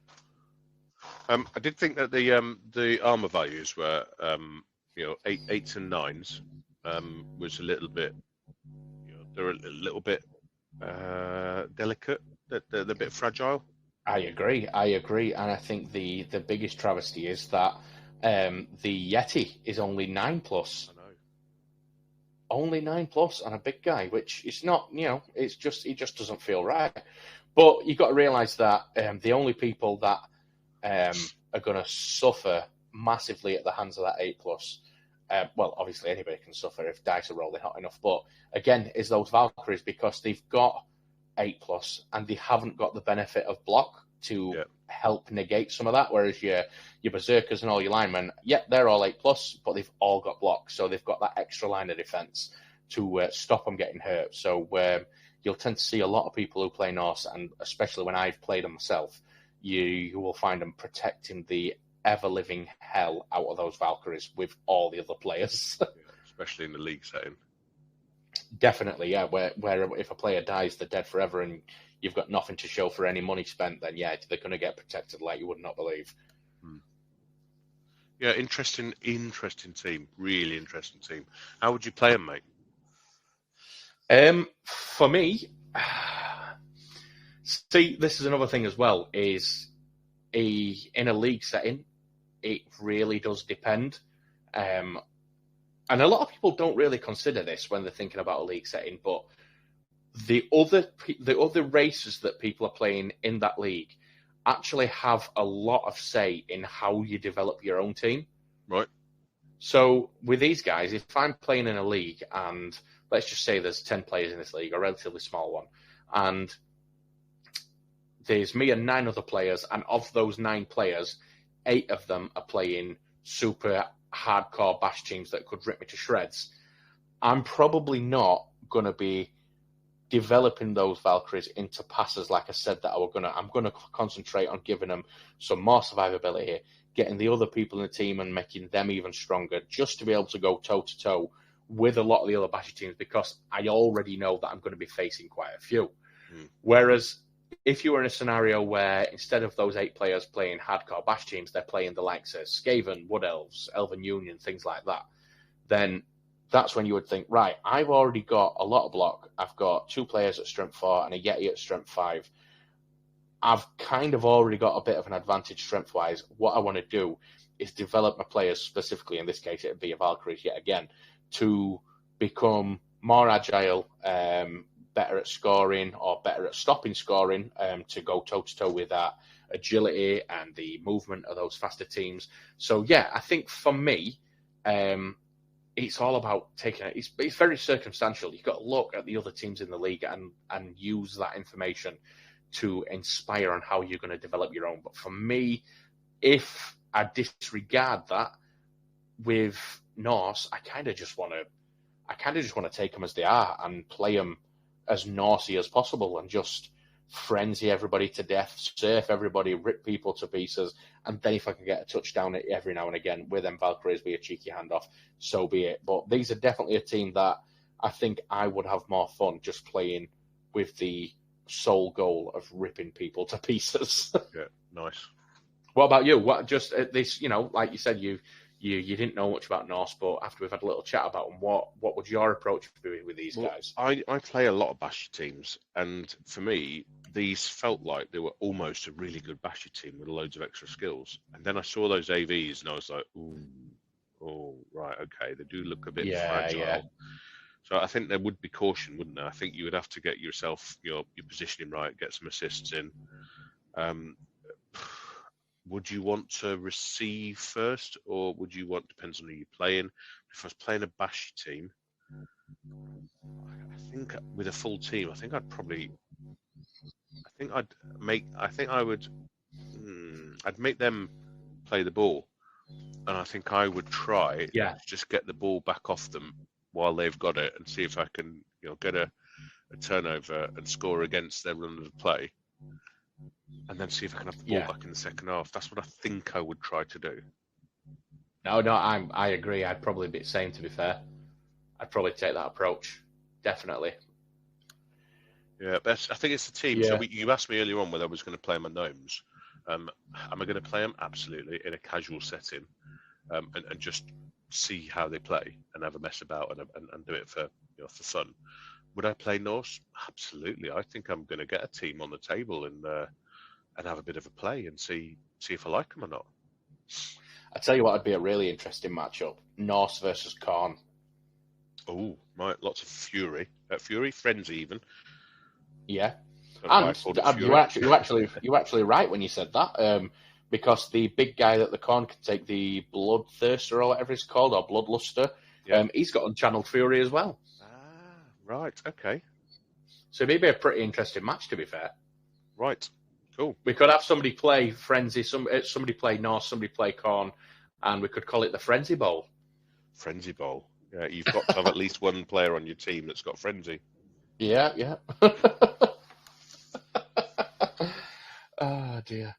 I did think that the armor values were 8s and 9s was a little bit, they're a little bit delicate. They're a bit fragile. I agree, and I think the biggest travesty is that the Yeti is only 9+. I know. Only 9+ on a big guy, which is not, it's just, it just doesn't feel right. But you've got to realise that the only people that are going to suffer massively at the hands of that 8+, well, obviously anybody can suffer if dice are rolling hot enough, but again, is those Valkyries, because they've got 8+, and they haven't got the benefit of block to help negate some of that, whereas your Berserkers and all your linemen, they're all 8+, but they've all got block, so they've got that extra line of defense to stop them getting hurt. So you'll tend to see a lot of people who play Norse, and especially when I've played them myself, you will find them protecting the ever-living hell out of those Valkyries with all the other players. Especially in the league setting. Definitely, yeah. Where if a player dies, they're dead forever, and you've got nothing to show for any money spent, then they're going to get protected like you would not believe. Yeah, interesting team. Really interesting team. How would you play them, mate? For me, see, this is another thing as well, is in a league setting, it really does depend. And a lot of people don't really consider this when they're thinking about a league setting, but the other races that people are playing in that league actually have a lot of say in how you develop your own team. Right. So with these guys, if I'm playing in a league, and let's just say there's 10 players in this league, a relatively small one, and there's me and 9 other players, and of those 9 players, 8 of them are playing super hardcore bash teams that could rip me to shreds, I'm probably not going to be developing those Valkyries into passers like I said that I'm going to concentrate on giving them some more survivability, getting the other people in the team and making them even stronger, just to be able to go toe-to-toe with a lot of the other bashy teams, because I already know that I'm going to be facing quite a few. Whereas if you were in a scenario where instead of those 8 players playing hardcore bash teams, they're playing the likes of Skaven, Wood Elves, Elven Union, things like that, then that's when you would think, right, I've already got a lot of block. I've got 2 players at strength 4 and a Yeti at strength 5. I've kind of already got a bit of an advantage strength-wise. What I want to do is develop my players, specifically in this case, it would be a Valkyrie yet again, to become more agile, better at scoring or better at stopping scoring, to go toe-to-toe with that agility and the movement of those faster teams. So, I think for me, it's all about taking it. It's very circumstantial. You've got to look at the other teams in the league and use that information to inspire on how you're going to develop your own. But for me, if I disregard that with Norse, I kind of just want to take them as they are and play them as Norsey as possible and just frenzy everybody to death, surf everybody, rip people to pieces, and then if I can get a touchdown every now and again with them Valkyries be a cheeky handoff, so be it. But these are definitely a team that I think I would have more fun just playing with the sole goal of ripping people to pieces. Yeah, nice. What about you? What just this? Like you said, you didn't know much about Norse, but after we've had a little chat about them, what would your approach be with these guys? I play a lot of bashy teams, and for me, these felt like they were almost a really good bashy team with loads of extra skills. And then I saw those AVs, and I was like, oh, right, okay, they do look a bit fragile. Yeah. So I think there would be caution, wouldn't there? I think you would have to get yourself your positioning right, get some assists in. Would you want to receive first, or would you want, depends on who you're playing. If I was playing a bashy team, I think with a full team, I'd make them play the ball, and I think I would try to just get the ball back off them while they've got it, and see if I can, get a turnover and score against their run of play, and then see if I can have the ball back in the second half. That's what I think I would try to do. No, I agree. I'd probably be the same, to be fair. I'd probably take that approach, definitely. Yeah, but I think it's the team. Yeah. So you asked me earlier on whether I was going to play my gnomes. Am I going to play them? Absolutely, in a casual setting, and just see how they play and have a mess about and do it for fun. Would I play Norse? Absolutely. I think I'm going to get a team on the table and have a bit of a play and see if I like them or not. I tell you what, would be a really interesting matchup: Norse versus Khorne. Oh, right, lots of fury. Fury, frenzy, even. Yeah, Don't know why I and called it you fury. were actually right when you said that. Because the big guy that the Khorne can take, the Bloodthirster or whatever it's called, or Bloodluster, Yeah. he's got Unchanneled Fury as well. Ah, right, okay. So it'd be a pretty interesting match, to be fair. Right, cool. We could have somebody play Frenzy, somebody play Norse, somebody play Khorne, and we could call it the Frenzy Bowl. Frenzy Bowl. Yeah, you've got to have at least one player on your team that's got frenzy. Yeah. Oh dear.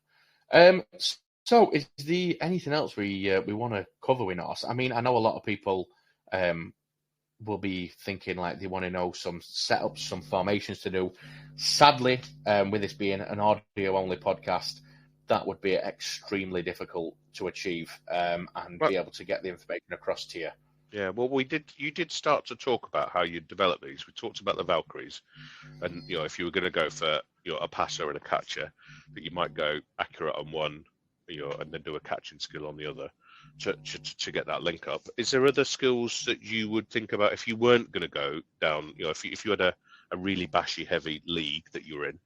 So is the anything else we want to cover with Norse? I mean, I know a lot of people will be thinking like they want to know some setups, some formations to do. Sadly, with this being an audio-only podcast, that would be extremely difficult to achieve and be able to get the information across to you. Yeah, well, you did start to talk about how you develop these. We talked about the Valkyries, and if you were going to go for a passer and a catcher, that you might go accurate on one, and then do a catching skill on the other to get that link up. Is there other skills that you would think about if you weren't going to go down? If you had a really bashy heavy league that you were in,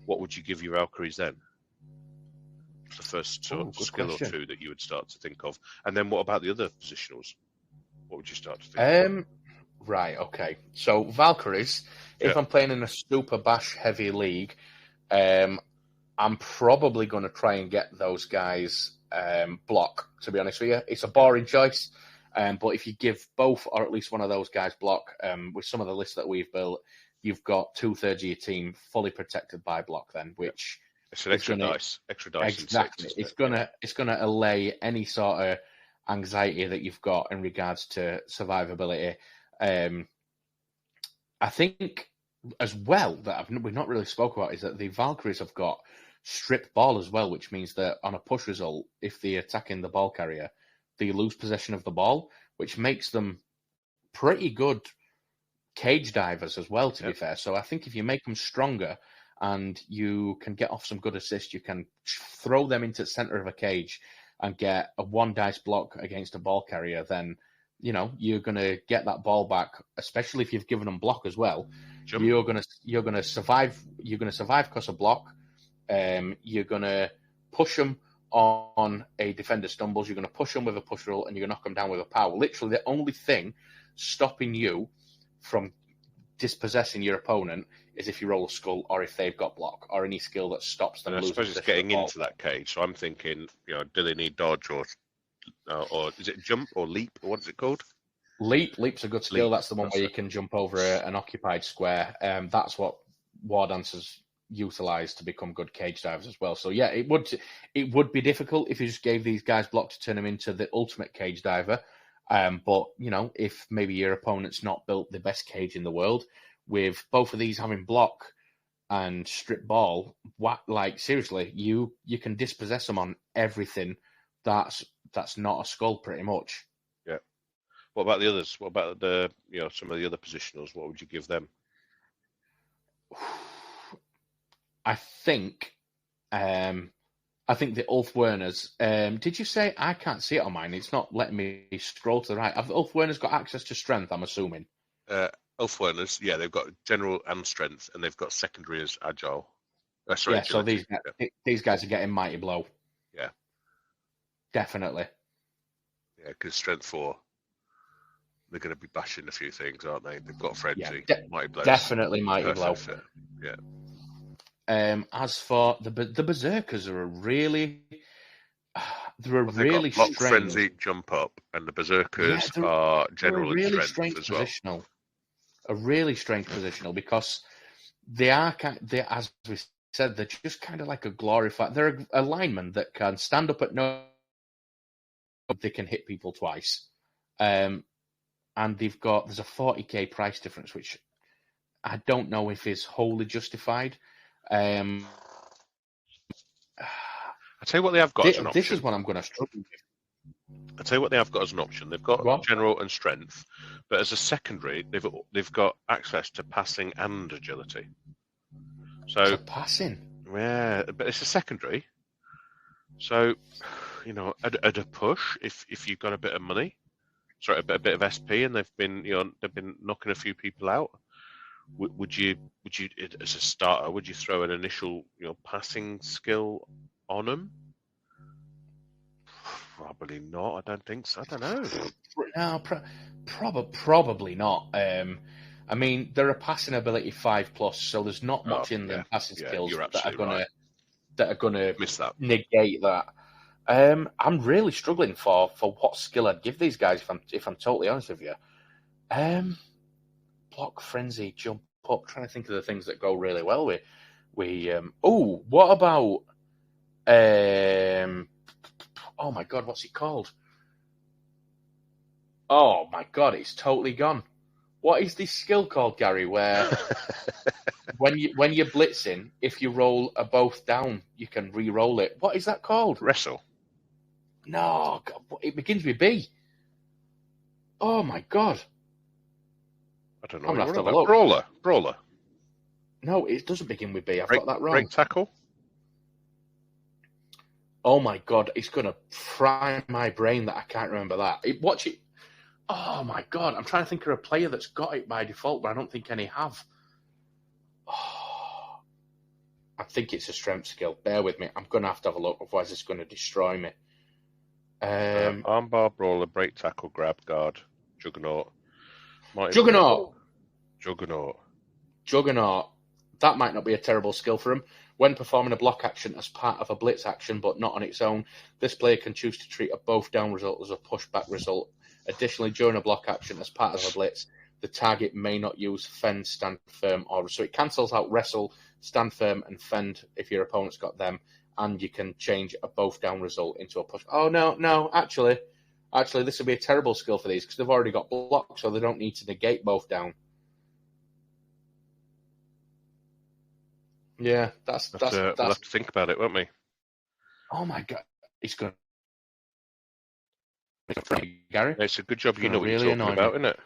what would you give your Valkyries then? It's the first sort of skill question. or two that you would start to think of, and then what about the other positionals? What would you start to think? Right, okay. So Valkyries, if I'm playing in a super bash heavy league, I'm probably going to try and get those guys block, to be honest with you. It's a boring choice, but if you give both or at least one of those guys block, with some of the lists that we've built, you've got 2/3 of your team fully protected by block then, which... It's an extra dice. Exactly. It's gonna allay any sort of anxiety that you've got in regards to survivability. I think as well that we've not really spoke about is that the Valkyries have got strip ball as well, which means that on a push result, if they're attacking the ball carrier, they lose possession of the ball, which makes them pretty good cage divers as well, to be fair. So I think if you make them stronger and you can get off some good assists, you can throw them into the center of a cage and get a 1 dice block against a ball carrier, then you're gonna get that ball back, especially if you've given them block as well. Jump. You're gonna survive. You're gonna survive because of block. You're gonna push them on a defender stumbles. You're gonna push them with a push roll, and you're gonna knock them down with a power. Literally, the only thing stopping you from dispossessing your opponent is if you roll a skull or if they've got block or any skill that stops them. And I suppose it's getting into that cage. So I'm thinking, do they need dodge or is it jump or leap or what's it called? Leap's a good skill. That's the one where you can jump over an occupied square. That's what war dancers utilize to become good cage divers as well. So yeah, it would be difficult if you just gave these guys block to turn them into the ultimate cage diver. But if maybe your opponent's not built the best cage in the world, with both of these having block and strip ball, seriously, you can dispossess them on everything that's not a skull, pretty much. Yeah. What about the others? What about the some of the other positionals? What would you give them? I think the Ulf Werners. Did you say I can't see it on mine? It's not letting me scroll to the right. Have the Ulf Werners got access to strength? I'm assuming. Ulf Werners, yeah, they've got general and strength, and they've got secondary as agile. So these guys are getting mighty blow. Yeah, definitely. Yeah, because strength 4, they're going to be bashing a few things, aren't they? They've got frenzy, mighty blows. Definitely mighty blow. Yeah. As for the berserkers are really strange frenzy, jump up, and the berserkers are general and strength as well. A really strange positional because they are as we said, they're just kind of like a glorified. They're a lineman that can stand up at no. They can hit people twice, and there's a 40k price difference, which I don't know if is wholly justified. I'll tell you what they have got as an option. This is what I'm going to struggle with. I'll tell you what they have got as an option. They've got general and strength, but as a secondary, they've got access to passing and agility. So passing, yeah, but it's a secondary. So at a push, if you've got a bit of money, sorry, a bit of SP, and they've been knocking a few people out. Would you as a starter, would you throw an initial passing skill on them? Probably not. I don't think so. I don't know. No, probably not. I mean, they're a passing ability 5+, so there's not much in them passing skills that are gonna Miss that. negate that. I'm really struggling for what skill I'd give these guys if I'm totally honest with you. Block, frenzy, jump up. Trying to think of the things that go really well with. What about? Oh my God, what's it called? Oh my God, it's totally gone. What is this skill called, Gary? Where when you're blitzing, if you roll a both down, you can re-roll it. What is that called? Wrestle. No, God, it begins with B. Oh my God. I don't know. I'm gonna have to have a look. Brawler. No, it doesn't begin with B. I've got that wrong. Break tackle. Oh my God, it's gonna fry my brain that I can't remember that. Watch it. Oh my God, I'm trying to think of a player that's got it by default, but I don't think any have. Oh, I think it's a strength skill. Bear with me. I'm gonna have to have a look, otherwise it's gonna destroy me. Armbar, brawler, break tackle, grab, guard, juggernaut. Juggernaut. That might not be a terrible skill for him. When performing a block action as part of a blitz action, but not on its own, this player can choose to treat a both down result as a pushback result. Additionally, during a block action as part of a blitz, the target may not use fend, stand firm, so it cancels out wrestle, stand firm, and fend if your opponent's got them, and you can change a both down result into a push. Oh no, actually, this would be a terrible skill for these because they've already got block, so they don't need to negate both down. Yeah, that's. We'll have to think about it, won't we? Oh my God, it's good. Gary, it's a good job you know what you're talking about, isn't it?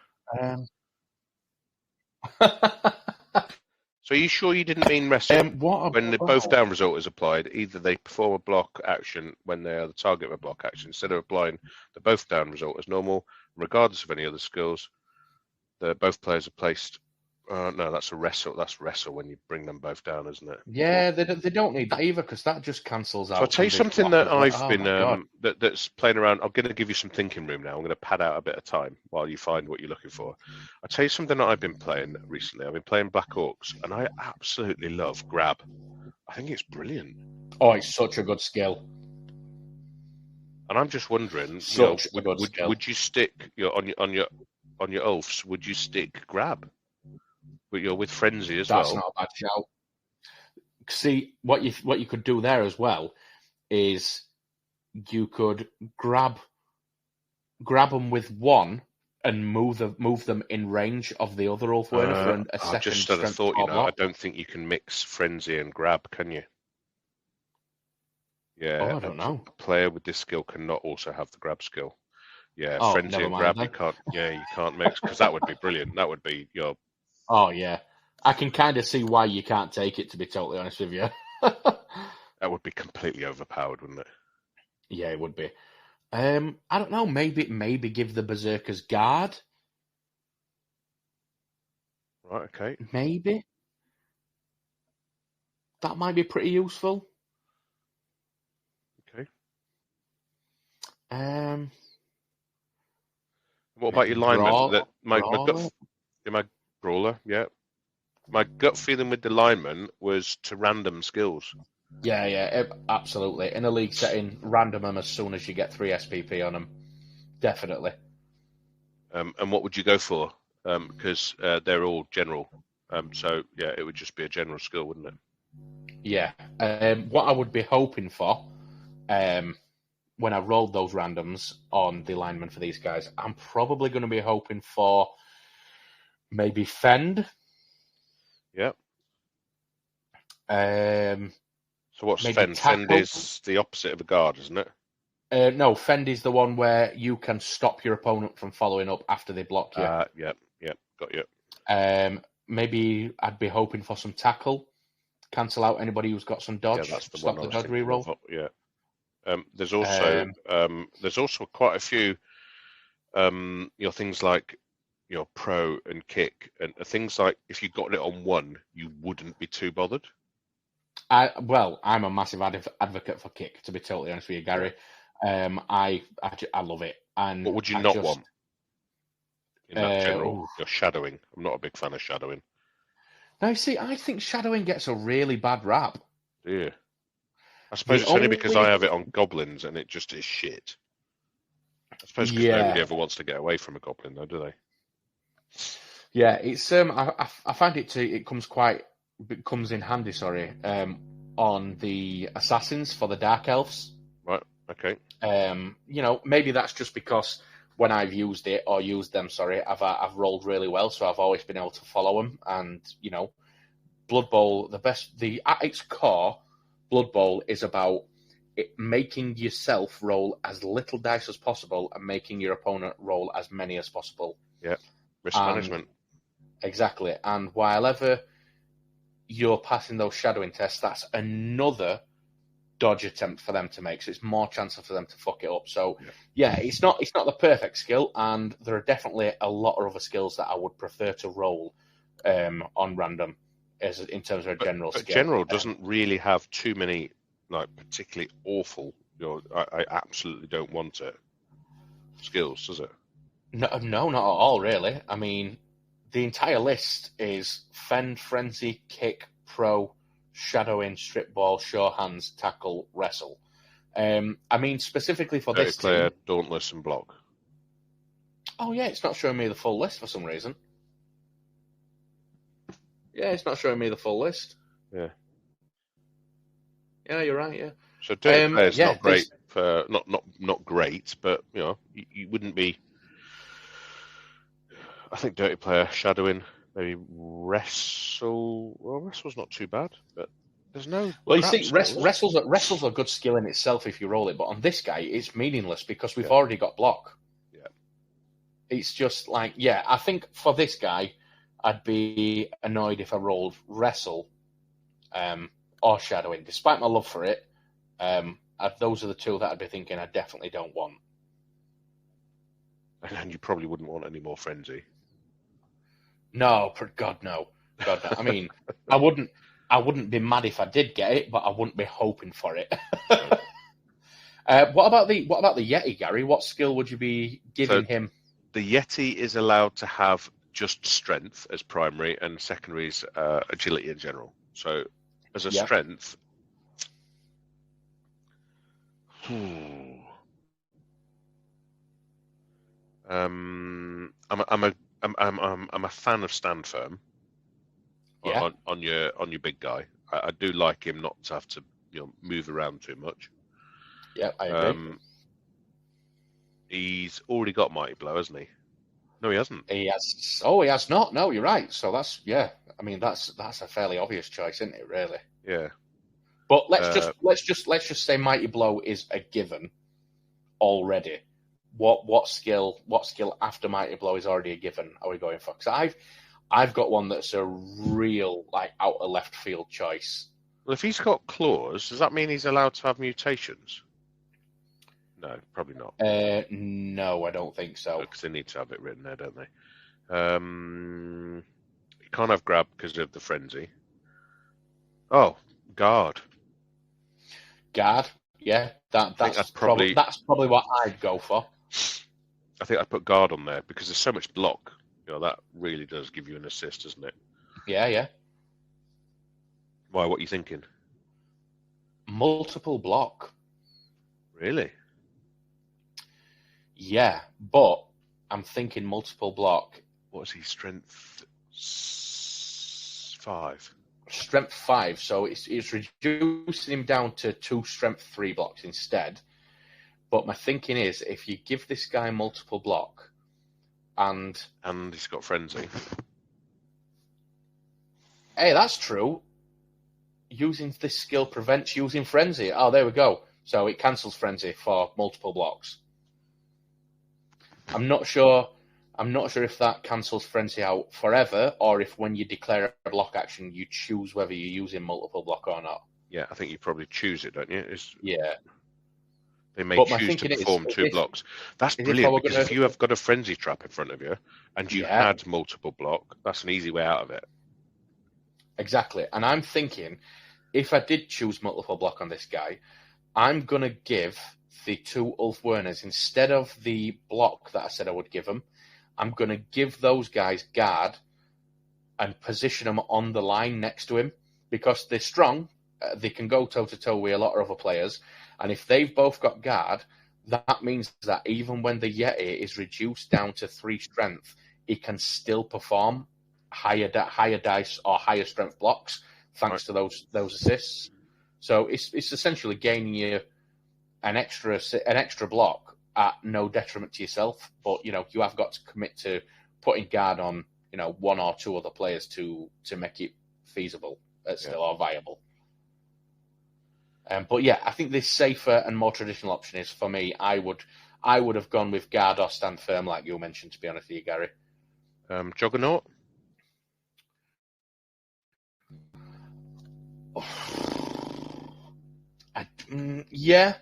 So are you sure you didn't mean wrestle? When the both down result is applied, either they perform a block action when they are the target of a block action, instead of applying the both down result as normal, regardless of any other skills, both players are placed. No, that's a wrestle. That's wrestle when you bring them both down, isn't it? Yeah, they don't need that either because that just cancels out. So I'll tell you something that I've been that's playing around. I'm going to give you some thinking room now. I'm going to pad out a bit of time while you find what you're looking for. I'll tell you something that I've been playing recently. I've been playing Black Orcs, and I absolutely love grab. I think it's brilliant. Oh, it's such a good skill. And I'm just wondering, would you stick on your oaths? Would you stick grab? But you're with frenzy as well. That's not a bad shout. See, what you could do there as well is you could grab them with one and move them in range of the other Ulfwerener for a second. I just had a thought, I don't think you can mix frenzy and grab, can you? Yeah, I don't know. A player with this skill cannot also have the grab skill. Yeah, frenzy and grab, you can't. Yeah, you can't mix because that would be brilliant. That would be your. Oh yeah, I can kind of see why you can't take it. To be totally honest with you, that would be completely overpowered, wouldn't it? Yeah, it would be. I don't know. Maybe give the berserkers guard. Right. Okay. Maybe that might be pretty useful. Okay. What about your lineman? My brawler, yeah. My gut feeling with the lineman was to random skills. Yeah, absolutely. In a league setting, random them as soon as you get 3 SPP on them. Definitely. And what would you go for? Because they're all general. So, yeah, it would just be a general skill, wouldn't it? Yeah. What I would be hoping for, when I rolled those randoms on the lineman for these guys, I'm probably going to be hoping for maybe fend. Yeah. So what's fend? Tackle. Fend is the opposite of a guard, isn't it? No, fend is the one where you can stop your opponent from following up after they block you. Yep, got you. Maybe I'd be hoping for some tackle. Cancel out anybody who's got some dodge. Yeah, that's the Stop one the dodge reroll. Yeah. There's also quite a few things like pro and kick and things like if you got it on one, you wouldn't be too bothered. I'm a massive advocate for kick, to be totally honest with you, Gary. I love it. And what would you not want in that general? Shadowing. I'm not a big fan of shadowing. Now, see, I think shadowing gets a really bad rap. Yeah. I suppose it's only because I have it on goblins and it just is shit. I suppose because nobody ever wants to get away from a goblin, though, do they? Yeah, it's I find it comes in handy. Sorry, on the assassins for the dark elves. Right. Okay. Maybe that's just because when I've used them, I've rolled really well, so I've always been able to follow them. And Blood Bowl, at its core, Blood Bowl is about making yourself roll as little dice as possible and making your opponent roll as many as possible. Yeah, risk management. Exactly. And while ever you're passing those shadowing tests, that's another dodge attempt for them to make. So it's more chance for them to fuck it up. So it's not the perfect skill, and there are definitely a lot of other skills that I would prefer to roll on random in terms of a general skill. General doesn't really have too many particularly awful. I absolutely don't want it. Skills, does it? No, not at all, really. I mean, the entire list is Fend, Frenzy, Kick, Pro, Shadowing, Strip Ball, Show Hands, Tackle, Wrestle. I mean, specifically for this player, team... Dauntless, and Block. Oh, yeah, it's not showing me the full list for some reason. Yeah, it's not showing me the full list. Yeah. Yeah, you're right, yeah. So dirty player's not great for... Not great, but, you wouldn't be... I think dirty player, shadowing, maybe wrestle. Well, wrestle's not too bad, but there's no. Well, you see, wrestle's a good skill in itself if you roll it, but on this guy, it's meaningless because we've already got block. Yeah. It's just I think for this guy, I'd be annoyed if I rolled wrestle, or shadowing. Despite my love for it, those are the two that I'd be thinking I definitely don't want. And you probably wouldn't want any more frenzy. No, God no. God no. I mean, I wouldn't be mad if I did get it, but I wouldn't be hoping for it. What about the Yeti, Gary? What skill would you be giving him? The Yeti is allowed to have just strength as primary, and secondary is agility in general. So, as a strength, I'm a fan of Stand Firm. On your big guy. I do like him not to have to move around too much. Yeah, I agree. He's already got Mighty Blow, hasn't he? No, he hasn't. He has. Oh, he has not. No, you're right. So that's I mean, that's a fairly obvious choice, isn't it? Really. Yeah. But let's just say Mighty Blow is a given already. What skill after Mighty Blow is already a given are we going for? Because I've got one that's a real out of left field choice. Well, if he's got claws, does that mean he's allowed to have mutations? No, probably not. No, I don't think so. Because they need to have it written there, don't they? You can't have grab because of the frenzy. Oh, guard. Guard, yeah, that's probably what I'd go for. I think I'd put guard on there because there's so much block. That really does give you an assist, doesn't it? Yeah. Why? What are you thinking? Multiple block. Really? Yeah, but I'm thinking multiple block. What is he? Strength 5. Strength 5. So it's reducing him down to 2 strength 3 blocks instead. But my thinking is, if you give this guy multiple block, and he's got frenzy. Hey, that's true. Using this skill prevents using frenzy. Oh, there we go. So it cancels frenzy for multiple blocks. I'm not sure if that cancels frenzy out forever, or if when you declare a block action, you choose whether you're using multiple block or not. Yeah, I think you probably choose it, don't you? Yeah. They may But my choose to thinking is, perform two blocks. That's is if I brilliant, were because going if you have got a frenzy trap in front of you and you yeah, had multiple block, that's an easy way out of it. exactly. And I'm thinking, if I did choose multiple block on this guy, I'm going to give the two Ulf Werners, instead of the block that I said I would give them, I'm going to give those guys guard and position them on the line next to him, because they're strong. They can go toe-to-toe with a lot of other players. And if they've both got guard, that means that even when the Yeti is reduced down to 3 strength, he can still perform higher dice or higher strength blocks thanks to those assists. So it's essentially gaining you an extra block at no detriment to yourself. But you have got to commit to putting guard on one or two other players to make it feasible still or viable. But yeah, I think this safer and more traditional option is, for me, I would have gone with guard or stand firm, like you mentioned, to be honest with you, Gary. Juggernaut? Yeah.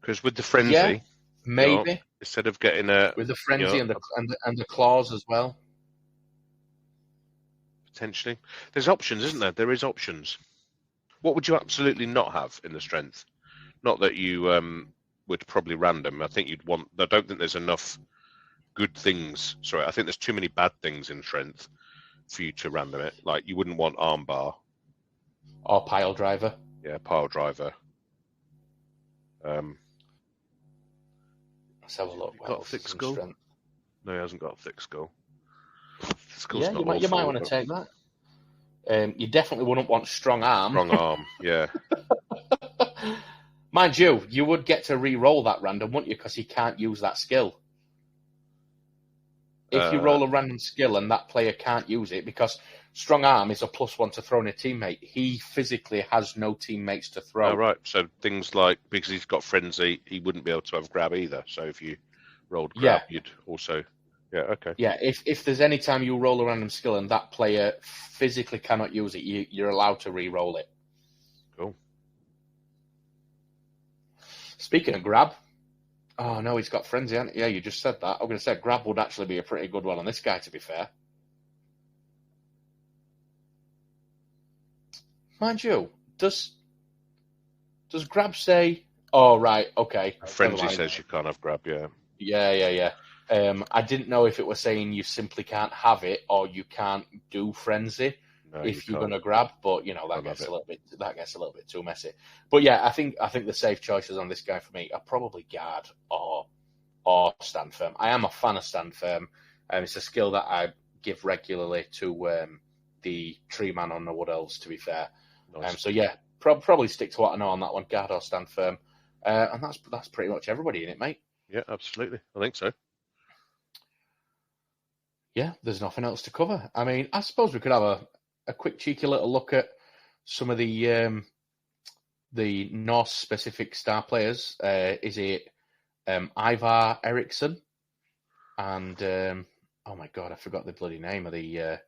Because with the frenzy, yeah, maybe instead of getting with the frenzy and the claws as well. Potentially. There's options, isn't there? There is options. What would you absolutely not have in the strength? Not that you would probably random. I think you'd want. I don't think there's enough good things. Sorry, I think there's too many bad things in strength for you to random it. Like, you wouldn't want armbar or pile driver. Yeah, pile driver. Let's have a look. Got a thick skull? Strength? No, he hasn't got a thick skull. Yeah, you might want to take that. You definitely wouldn't want strong arm. Strong arm, yeah. Mind you, you would get to re-roll that random, wouldn't you? Because he can't use that skill. If you roll a random skill and that player can't use it, because strong arm is a +1 to throw in a teammate, he physically has no teammates to throw. Oh, right. So things like, because he's got frenzy, he wouldn't be able to have grab either. So if you rolled grab, you'd also... Yeah, okay. Yeah, if there's any time you roll a random skill and that player physically cannot use it, you're allowed to re-roll it. Cool. Speaking of grab, oh no, he's got frenzy, hasn't he? Yeah, you just said that. I'm going to say grab would actually be a pretty good one on this guy, to be fair. Mind you, does grab say... Oh, right, okay. Frenzy says you can't have grab, yeah. Yeah. I didn't know if it was saying you simply can't have it or you can't do frenzy if you're going to grab, but that gets a little bit too messy. But yeah, I think the safe choices on this guy for me are probably guard or stand firm. I am a fan of stand firm. It's a skill that I give regularly to the tree man on the wood elves, to be fair. Nice. So yeah, probably stick to what I know on that one, guard or stand firm, and that's pretty much everybody in it, mate. Yeah, absolutely. I think so. Yeah, there's nothing else to cover. I mean, I suppose we could have a quick cheeky little look at some of the Norse specific star players. Is it Ivar Eriksson and oh my god, I forgot the bloody name of the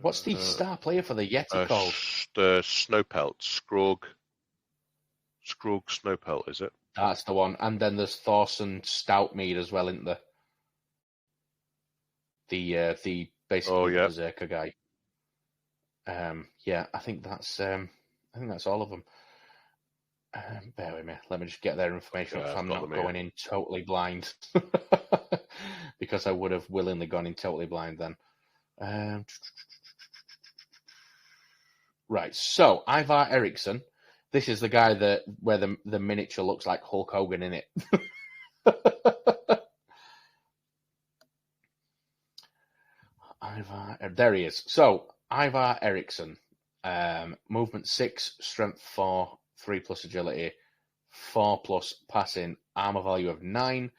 what's the star player for the Yeti called? The Snowpelt, Skrog Snowpelt, is it? That's the one. And then there's Thorson Stoutmead as well, isn't there? The basically Berserker guy. Yeah, I think that's all of them. Bear with me. Let me just get their information up so I'm not going in totally blind. Because I would have willingly gone in totally blind then. Right, so Ivar Eriksson. This is the guy where the miniature looks like Hulk Hogan in it. There he is. So, Ivar Eriksson. Movement 6, strength 4, 3+ agility, 4+ passing, armor value of 9.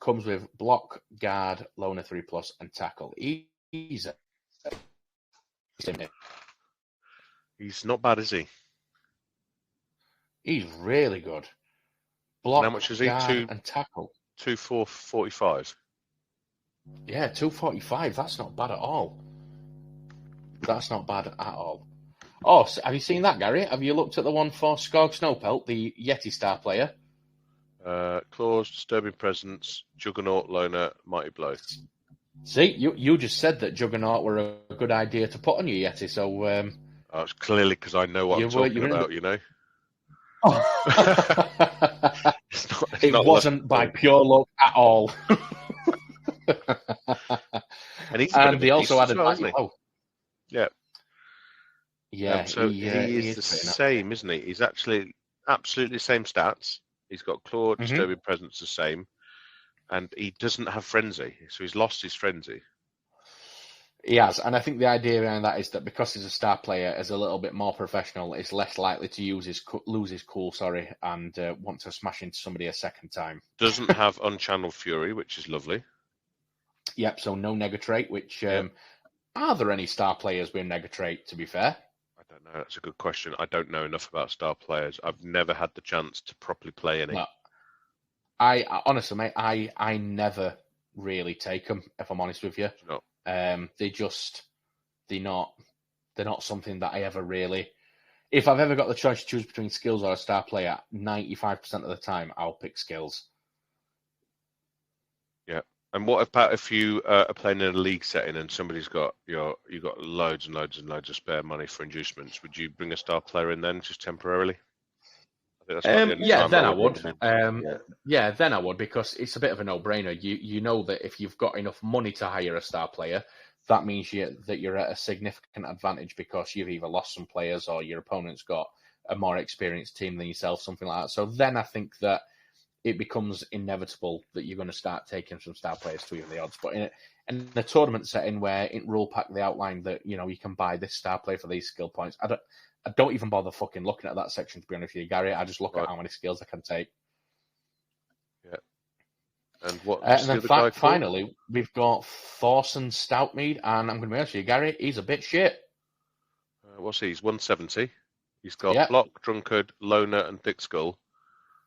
Comes with block, guard, loner 3+, and tackle. He's not bad, is he? He's really good. Block, how much is he? And tackle. 2,445. Yeah, 245. That's not bad at all. Oh, so have you seen that, Gary? Have you looked at the one for Skog Snowpelt, the Yeti star player? Claws, Disturbing Presence, Juggernaut, Loner, Mighty Blow. See, you just said that Juggernaut were a good idea to put on your Yeti, so Oh, it's clearly because I know what I'm talking about, you know. It wasn't by pure luck at all. And they also added Mighty Blow. Yeah. Yeah, so he is the same, isn't he? He's actually absolutely the same stats. He's got Claw, Disturbing Presence the same, and he doesn't have Frenzy, so he's lost his Frenzy. He has, and I think the idea behind that is that because he's a star player, is a little bit more professional, is less likely to lose his cool, and want to smash into somebody a second time. Doesn't have Unchanneled Fury, which is lovely. Yep, so no Negatrait, which... Are there any star players with Negatrait, to be fair? I don't know. That's a good question. I don't know enough about star players. I've never had the chance to properly play any. No. I honestly, mate, I never really take them, if I'm honest with you. No. They're not something that I ever really... If I've ever got the choice to choose between skills or a star player, 95% of the time, I'll pick skills. Yeah. And what about if you are playing in a league setting and somebody's got you've got loads and loads and loads of spare money for inducements? Would you bring a star player in then, just temporarily? I think that's then I would. Then I would, because it's a bit of a no-brainer. You know that if you've got enough money to hire a star player, that means that you're at a significant advantage because you've either lost some players or your opponent's got a more experienced team than yourself, something like that. So then I think that it becomes inevitable that you're going to start taking some star players to even the odds. But in a tournament setting where in rule pack they outline that you can buy this star player for these skill points, I don't even bother fucking looking at that section, to be honest with you, Gary. I just look at how many skills I can take. Yeah. And what? And then finally, we've got Thorson Stoutmead, and I'm going to be honest with you, Gary, he's a bit shit. What's he? He's 170. He's got Block, Drunkard, Loner, and Thick Skull.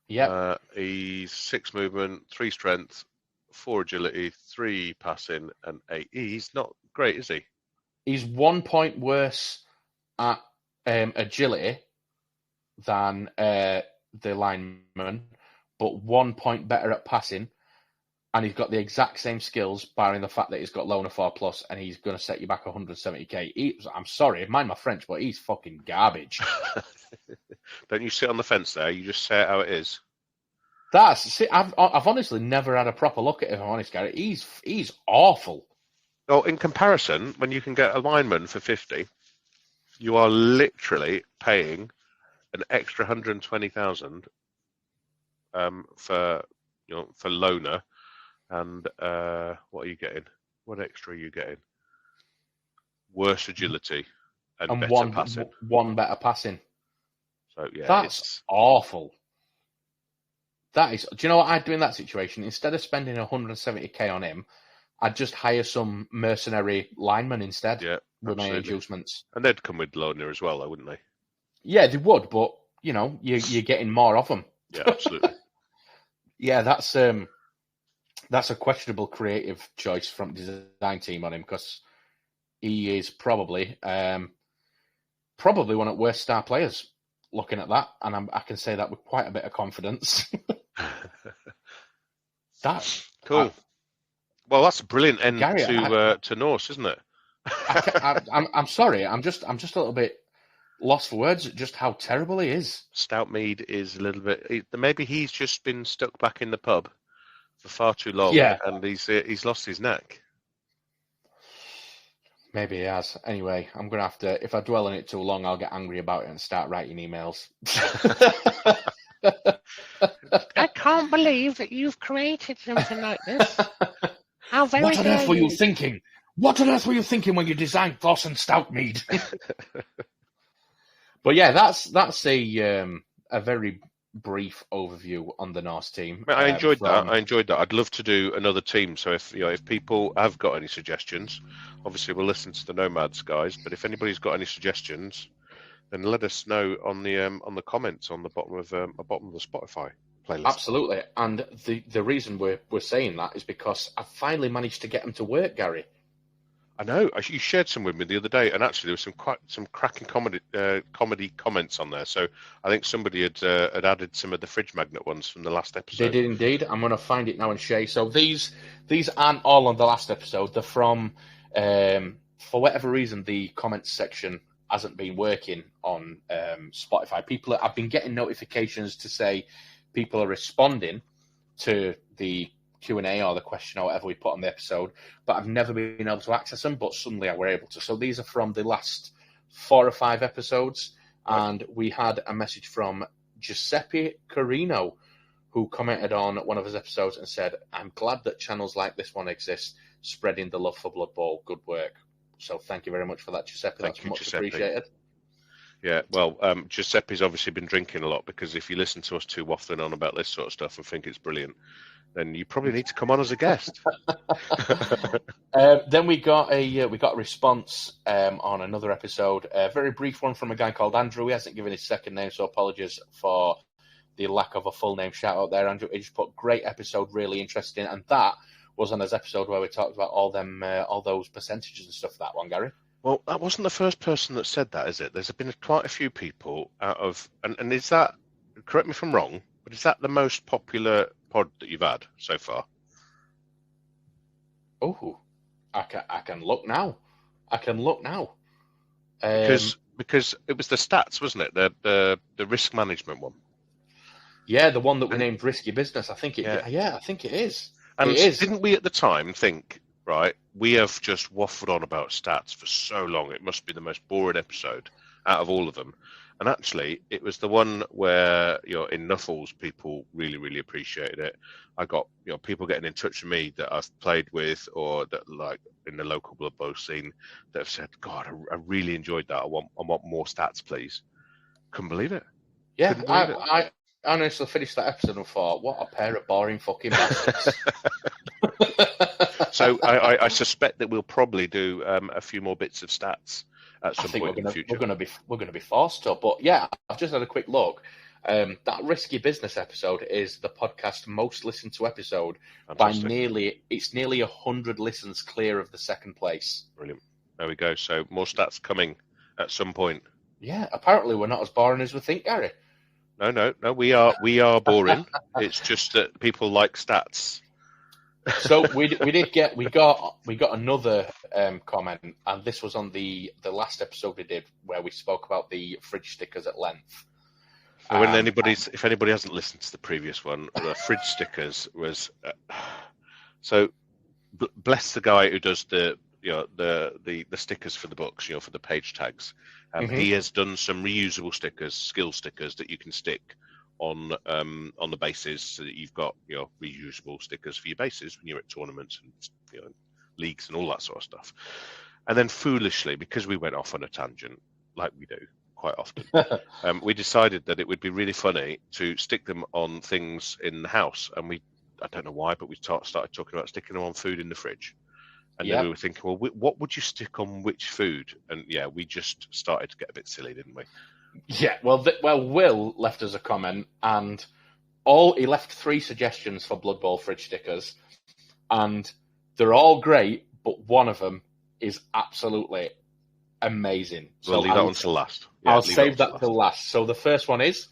Yeah. He's 6 movement, 3 strength, 4 agility, 3 passing, and 8. He's not great, is he? He's 1 point worse at agility than the lineman, but 1 point better at passing, and he's got the exact same skills, barring the fact that he's got Loner 4+, and he's going to set you back 170k. I'm sorry, mind my French, but he's fucking garbage. Don't you sit on the fence there? You just say it how it is. I've honestly never had a proper look at him, if I'm honest, Gary. He's awful. Well, in comparison, when you can get a lineman for 50, you are literally paying an extra 120,000 for Loner, and what are you getting? What extra are you getting? Worse agility and better passing. One better passing. So yeah, that's awful. That is. Do you know what I'd do in that situation? Instead of spending 170k on him, I'd just hire some mercenary linemen instead. Yeah, with my adjustments. And they'd come with Loner as well, though, wouldn't they? Yeah, they would, but you're getting more of them. Yeah, absolutely. Yeah, that's a questionable creative choice from the design team on him, because he is probably one of the worst star players. Looking at that, and I can say that with quite a bit of confidence. That's cool. Well, that's a brilliant end to Norse, isn't it? I'm sorry. I'm just a little bit lost for words at just how terrible he is. Stoutmead is a little bit. Maybe he's just been stuck back in the pub for far too long, and he's lost his neck. Maybe he has. Anyway, I'm going to have to... If I dwell on it too long, I'll get angry about it and start writing emails. I can't believe that you've created something like this. How very What on earth were you thinking? What on earth were you thinking when you designed Thorson Stoutmead? But yeah, that's a very brief overview on the Norse team. I enjoyed that. I'd love to do another team. So if people have got any suggestions, obviously we'll listen to the Nomads guys. But if anybody's got any suggestions, then let us know on the comments on the bottom of the Spotify playlist. Absolutely. And the reason we're saying that is because I finally managed to get them to work, Gary. I know. You shared some with me the other day, and actually there was some cracking comedy comments on there. So I think somebody had added some of the fridge magnet ones from the last They episode. did indeed. I'm going to find it now and share. So these aren't all on the last episode. They're from, for whatever reason, the comments section hasn't been working on Spotify. I've been getting notifications to say people are responding to the Q&A or the question or whatever we put on the episode, but I've never been able to access them, but suddenly I were able to. So these are from the last 4 or 5 episodes, and we had a message from Giuseppe Carino, who commented on one of his episodes and said, "I'm glad that channels like this one exist, spreading the love for Blood Bowl. Good work." So thank you very much for that, Giuseppe. That's much appreciated. Yeah, well, Giuseppe's obviously been drinking a lot, because if you listen to us two waffling on about this sort of stuff and think it's brilliant, then you probably need to come on as a guest. Then we got a response on another episode, a very brief one from a guy called Andrew. He hasn't given his second name, so apologies for the lack of a full name shout out there, Andrew. He just put, "Great episode, really interesting," and that was on his episode where we talked about all those percentages and stuff. That one, Gary. Well, that wasn't the first person that said that, is it? There's been quite a few people out of, and is that, correct me if I'm wrong, but is that the most popular pod that you've had so far? Oh, I can look now. Because it was the stats, wasn't it? The risk management one. Yeah, the one that we named Risky Business. I think it. Yeah, I think it is. And it is. Didn't we at the time think, right, we have just waffled on about stats for so long, it must be the most boring episode out of all of them. And actually, it was the one where, in Nuffles, people really, really appreciated it. I got, people getting in touch with me that I've played with, or that, like, in the local Blood Bowl scene, that have said, "God, I really enjoyed that. I want more stats, please." Couldn't believe it. Yeah, I honestly finished that episode and thought, what a pair of boring fucking bastards. So I suspect that we'll probably do a few more bits of stats at some point in the future. We're going to be forced to. But yeah, I've just had a quick look. That Risky Business episode is the podcast most listened to episode. Fantastic. By nearly 100 listens clear of the second place. Brilliant. There we go. So more stats coming at some point. Yeah, apparently we're not as boring as we think, Gary. No, we are boring. It's just that people like stats. So we got another comment, and this was on the last episode we did where we spoke about the fridge stickers at length. If anybody hasn't listened to the previous one, the fridge stickers was so bless the guy who does the stickers for the books, for the page tags. He has done some reusable stickers, skill stickers that you can stick on the bases, so that you've got reusable stickers for your bases when you're at tournaments and leagues and all that sort of stuff. And then foolishly, because we went off on a tangent, like we do quite often, we decided that it would be really funny to stick them on things in the house. And I don't know why, but we started talking about sticking them on food in the fridge. And then we were thinking, well, what would you stick on which food? And we just started to get a bit silly, didn't we? Yeah, well, Will left us a comment, and he left 3 suggestions for Blood Bowl fridge stickers, and they're all great, but one of them is absolutely amazing. We'll leave that one to last. Yeah, I'll save that till last. So the first one is,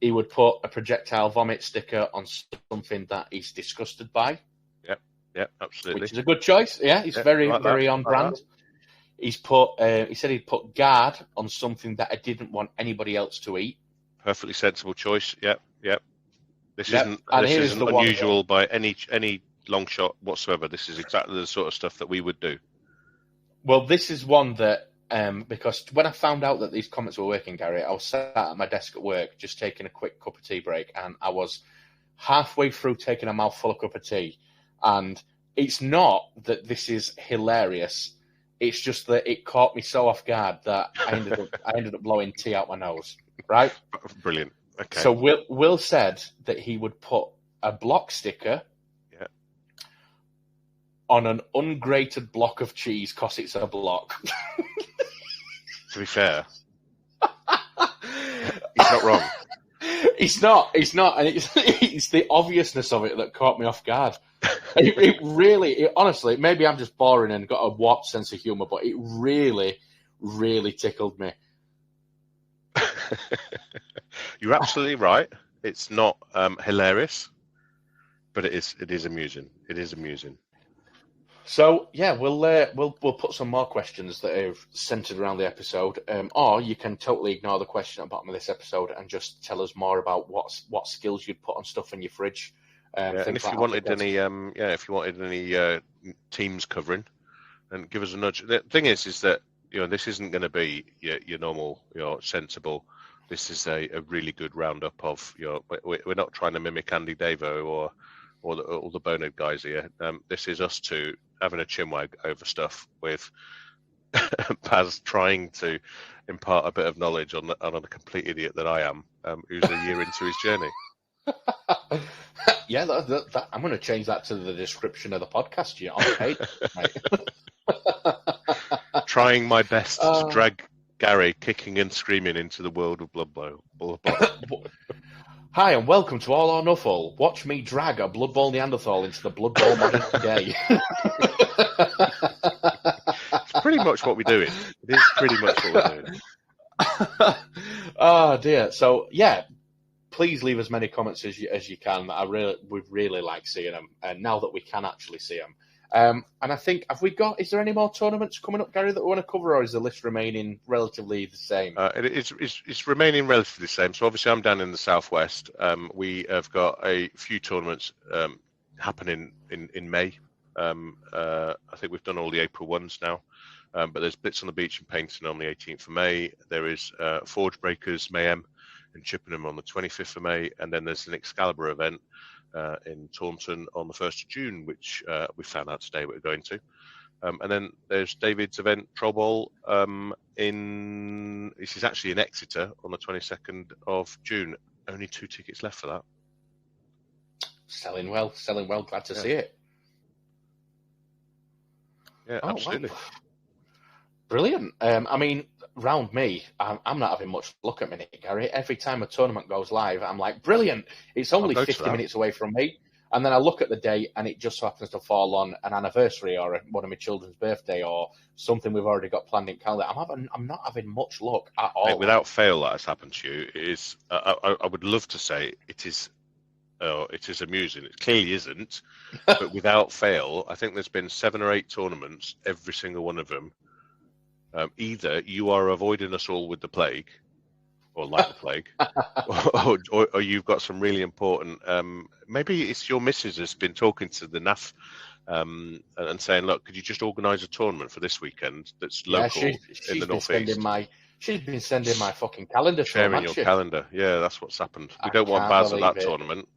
he would put a projectile vomit sticker on something that he's disgusted by. Yeah, absolutely. Which is a good choice. Yeah, he's very on brand. He's he said he'd put guard on something that I didn't want anybody else to eat. Perfectly sensible choice. Yep. This isn't unusual by any long shot whatsoever. This is exactly the sort of stuff that we would do. Well, this is one that because when I found out that these comments were working, Gary, I was sat at my desk at work just taking a quick cup of tea break, and I was halfway through taking a mouthful of cup of tea. And it's not that this is hilarious. It's just that it caught me so off guard that I ended up blowing tea out my nose. Right? Brilliant. Okay. So Will said that he would put a block sticker on an ungrated block of cheese because it's a block. To be fair, he's not wrong. It's not, and it's the obviousness of it that caught me off guard. It really, honestly, maybe I'm just boring and got a warped sense of humour, but it really, really tickled me. You're absolutely right. It's not hilarious, but it is amusing. It is amusing. So yeah, we'll put some more questions that are centered around the episode, or you can totally ignore the question at the bottom of this episode and just tell us more about what skills you'd put on stuff in your fridge. And if you wanted any, teams covering, and give us a nudge. The thing is that this isn't going to be your normal, sensible. This is a really good roundup of we're not trying to mimic Andy Davo or all the bonehead guys here. This is us two having a chinwag over stuff with Paz trying to impart a bit of knowledge on a complete idiot that I am, who's a year into his journey. Yeah, I'm going to change that to the description of the podcast. You're on paid, mate. Trying my best to drag Gary kicking and screaming into the world of Blood Bowl. Hi, and welcome to All or Nuffle. Watch me drag a Blood Bowl Neanderthal into the Blood Bowl modern today. It's pretty much what we're doing. It is pretty much what we're doing. Oh, dear. So, yeah, please leave as many comments as you can. We'd really like seeing them, and now that we can actually see them. And I think, is there any more tournaments coming up, Gary, that we want to cover, or is the list remaining relatively the same? It's remaining relatively the same. So obviously I'm down in the southwest. We have got a few tournaments happening in May. I think we've done all the April ones now. But there's Blitz on the Beach and Painting on the 18th of May. There is Forge Breakers Mayhem in Chippenham on the 25th of May. And then there's an Excalibur event in Taunton on the 1st of June, which we found out today we're going to. And then there's David's event, Troll Bowl, this is actually in Exeter on the 22nd of June. Only 2 tickets left for that. Selling well. Glad to see it. Yeah, absolutely. Wow. Brilliant. I mean, round me, I'm not having much luck at minute, Gary. Every time a tournament goes live, I'm like, brilliant. It's only 50 minutes away from me. And then I look at the date and it just so happens to fall on an anniversary or one of my children's birthday or something we've already got planned in calendar. I'm not having much luck at all. Mate, without fail, that has happened to you. It is, I would love to say it is amusing. It clearly isn't. But without fail, I think there's been 7 or 8 tournaments, every single one of them. Either you are avoiding us all with the plague, or like the plague, or you've got some really important. Maybe it's your missus has been talking to the NAF and saying, "Look, could you just organise a tournament for this weekend that's local in the northeast?" She's been sending my fucking calendar. Sharing your calendar. Yeah, that's what's happened. We don't want Baz at that tournament.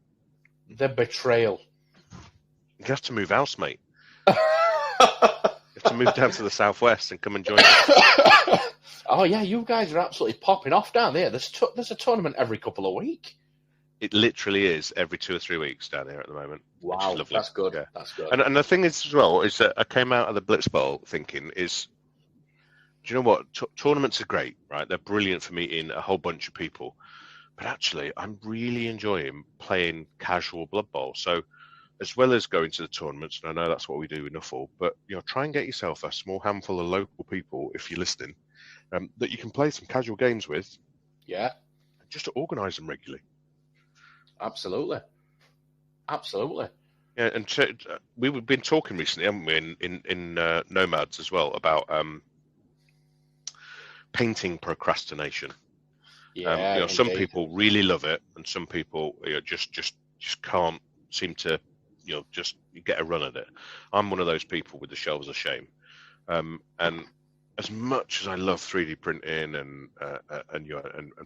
The betrayal. You have to move house, mate. You have to move down to the southwest and come and join us. Oh yeah, you guys are absolutely popping off down there. There's a tournament every couple of weeks. It literally is every 2 or 3 weeks down here at the moment. Wow, that's good. Yeah. That's good. And the thing is as well is that I came out of the Blitz Bowl thinking is, do you know what? Tournaments are great, right? They're brilliant for meeting a whole bunch of people. But actually, I'm really enjoying playing casual Blood Bowl. So as well as going to the tournaments, and I know that's what we do in Nuffle, but try and get yourself a small handful of local people, if you're listening, that you can play some casual games with. Yeah. Just to organise them regularly. Absolutely. Yeah, and we've been talking recently, haven't we, in Nomads as well, about painting procrastination. Yeah. Some people really love it, and some people just can't seem to just get a run at it. I'm one of those people with the shelves of shame, and as much as I love 3D printing and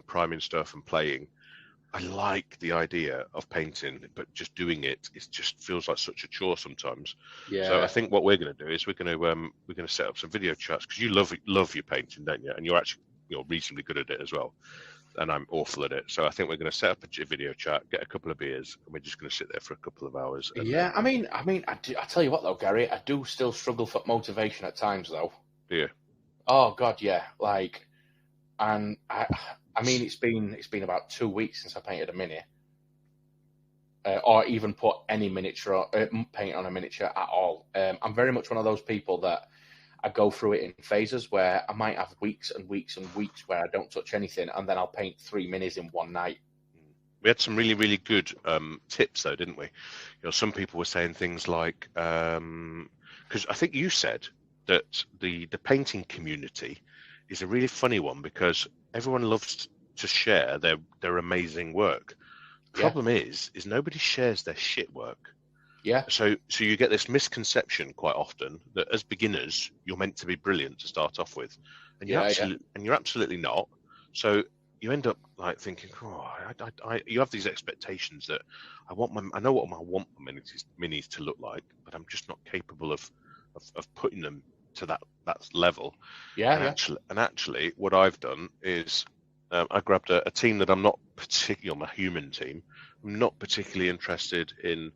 priming stuff and playing, I like the idea of painting, but just doing it just feels like such a chore sometimes. Yeah. So I think what we're going to do is we're going to set up some video chats, because you love your painting, don't you? And you're actually reasonably good at it as well. And I'm awful at it. So I think we're going to set up a video chat, get a couple of beers, and we're just going to sit there for a couple of hours. Yeah, I tell you what though, Gary, I do still struggle for motivation at times though. Do you? Oh God, yeah. Like, And I mean, it's been about 2 weeks since I painted a mini, or even put any miniature paint on a miniature at all. I'm very much one of those people that I go through it in phases where I might have weeks and weeks and weeks where I don't touch anything, and then I'll paint 3 minis in one night. We had some really, really good tips, though, didn't we? Some people were saying things like, because I think you said that the painting community is a really funny one because everyone loves to share their amazing work. The problem is nobody shares their shit work. Yeah. So you get this misconception quite often that as beginners you're meant to be brilliant to start off with, and you're absolutely not. So you end up like thinking, you have these expectations that I know what I want my minis to look like, but I'm just not capable of putting them to that level. Actually, what I've done is I grabbed a team that I'm not particularly, my human team. I'm not particularly interested in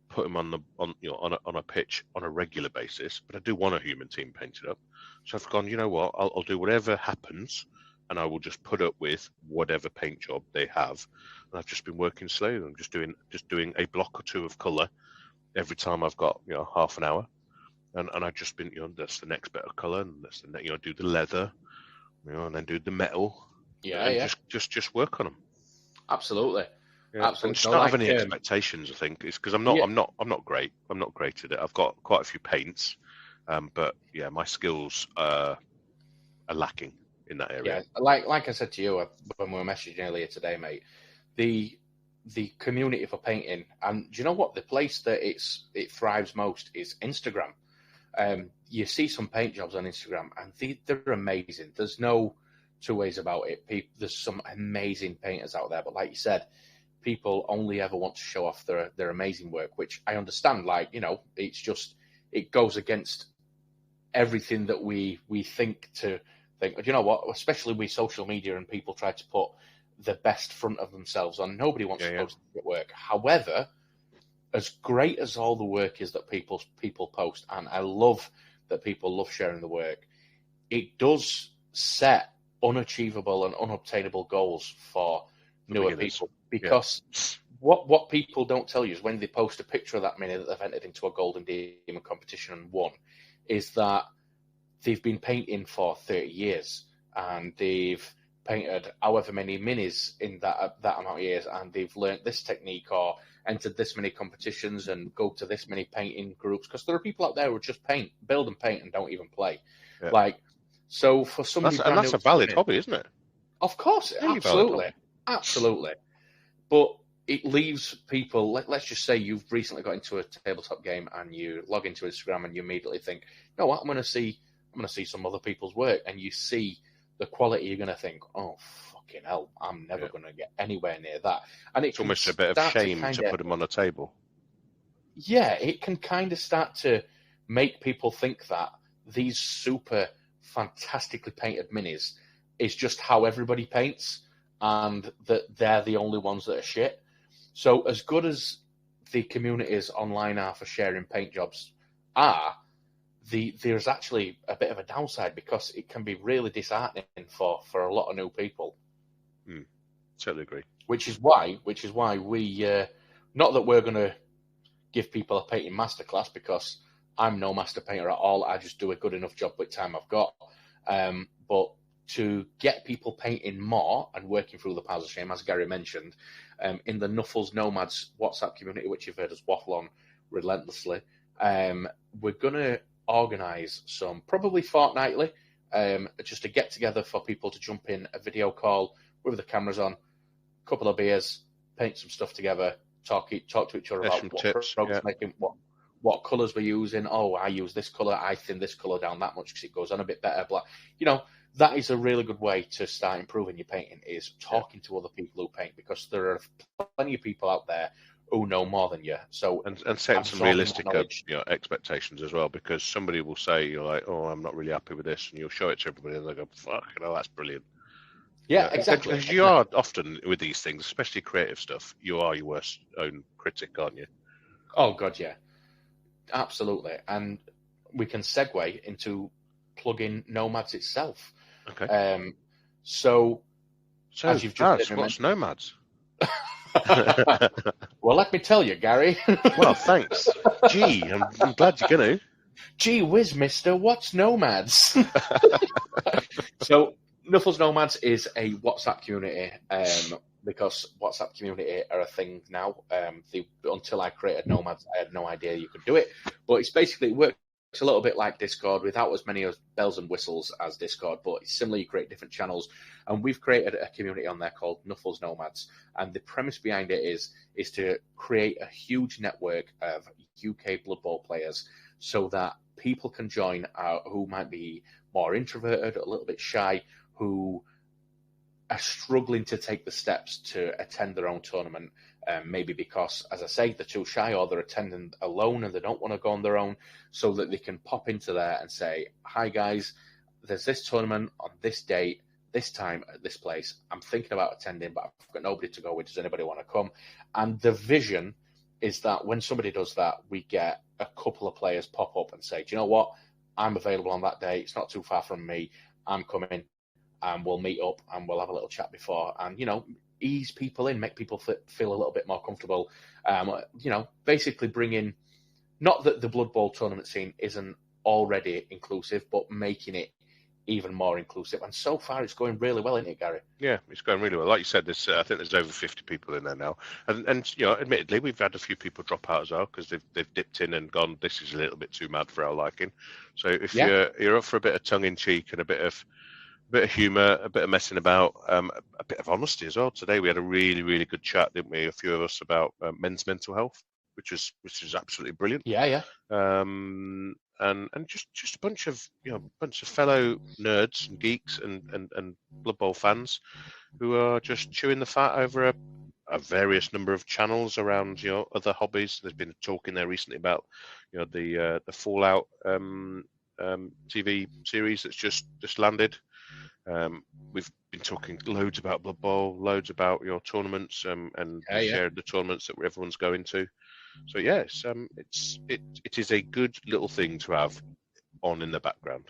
putting them on a pitch on a regular basis, but I do want a human team painted up. So I've gone, you know what, I'll do whatever happens, and I will just put up with whatever paint job they have. And I've just been working slowly. I'm just doing a block or two of colour every time I've got half an hour, and I've just been that's the next bit of colour, and that's the do the leather, and then do the metal. Just work on them. Absolutely. Absolutely. And just not have any expectations. I think it's because I'm not great. I'm not great at it. I've got quite a few paints, but my skills are lacking in that area. Yeah, like I said to you when we were messaging earlier today, mate, the community for painting, and do you know what? The place that it thrives most is Instagram. You see some paint jobs on Instagram, and they're amazing. There's no two ways about it. There's some amazing painters out there, but like you said, people only ever want to show off their amazing work, which I understand. Like, it's just, it goes against everything that we think. You know what, especially with social media and people try to put the best front of themselves on. Nobody wants to post their work. However, as great as all the work is that people post, and I love that people love sharing the work, it does set unachievable and unobtainable goals for newer people. Because what people don't tell you is when they post a picture of that mini that they've entered into a Golden Demon competition and won, is that they've been painting for 30 years and they've painted however many minis in that amount of years, and they've learnt this technique or entered this many competitions and go to this many painting groups. Because there are people out there who just build and paint and don't even play. Yeah. So for somebody, that's a valid hobby, isn't it? Of course, absolutely. But it leaves people. Let's just say you've recently got into a tabletop game and you log into Instagram and you immediately think, "No, what? I'm going to see some other people's work," and you see the quality. You're going to think, "Oh, fucking hell, I'm never going to get anywhere near that." And it's almost a bit of shame to put them on a table. Yeah, it can kind of start to make people think that these super fantastically painted minis is just how everybody paints, and that they're the only ones that are shit. So as good as the communities online are for sharing paint jobs there's actually a bit of a downside, because it can be really disheartening for a lot of new people. Totally agree. Which is why we, not that we're going to give people a painting masterclass, because I'm no master painter at all. I just do a good enough job with time I've got. But to get people painting more and working through the piles of shame, as Gary mentioned, in the Nuffles Nomads WhatsApp community, which you've heard us waffle on relentlessly, we're going to organise some, probably fortnightly, just a get-together for people to jump in a video call with the cameras on, a couple of beers, paint some stuff together, talk to each other about what tips, making, what colours we're using. Oh, I use this colour, I thin this colour down that much because it goes on a bit better. That is a really good way to start improving your painting, is talking to other people who paint, because there are plenty of people out there who know more than you. So and setting some realistic expectations as well, because somebody will say, you're like, "Oh, I'm not really happy with this," and you'll show it to everybody and they'll go, "Fuck, that's brilliant." Yeah, exactly. Because you are often with these things, especially creative stuff, you are your worst own critic, aren't you? Oh God, yeah, absolutely. And we can segue into plugin Nomads itself. Okay. So as you've just Gaz, what's Nomads? Well, let me tell you, Gary. Well, thanks. Gee, I'm glad you're going to. Gee whiz, mister, what's Nomads? So, Nuffles Nomads is a WhatsApp community, because WhatsApp community are a thing now. Until I created Nomads, I had no idea you could do it. But it works a little bit like Discord, without as many bells and whistles as Discord, but it's similar. You create different channels, and we've created a community on there called Nuffles Nomads. And the premise behind it is to create a huge network of UK Blood Bowl players, so that people can join who might be more introverted, a little bit shy, who are struggling to take the steps to attend their own tournament, maybe because, as I say, they're too shy, or they're attending alone and they don't want to go on their own, so that they can pop into there and say, hi guys, there's this tournament on this date, this time, at this place. I'm thinking about attending, but I've got nobody to go with. Does anybody want to come? And the vision is that when somebody does that, we get a couple of players pop up and say, do you know what? I'm available on that day. It's not too far from me. I'm coming, and we'll meet up and we'll have a little chat before, and, ease people in, make people feel a little bit more comfortable. Basically bring in, not that the Blood Bowl tournament scene isn't already inclusive, but making it even more inclusive. And so far, it's going really well, isn't it, Gary? Yeah, it's going really well. Like you said, I think there's over 50 people in there now. And admittedly, we've had a few people drop out as well, because they've dipped in and gone, this is a little bit too mad for our liking. So if you're up for a bit of tongue-in-cheek and a bit of humour, a bit of messing about, a bit of honesty as well. Today we had a really, really good chat, didn't we? A few of us about men's mental health, which is absolutely brilliant. Yeah. And just a bunch of fellow nerds and geeks and Blood Bowl fans who are just chewing the fat over a various number of channels around other hobbies. There's been a talk in there recently about the Fallout TV series that's just landed. We've been talking loads about Blood Bowl, loads about your tournaments, and shared the tournaments that everyone's going to. So yes, it is a good little thing to have on in the background.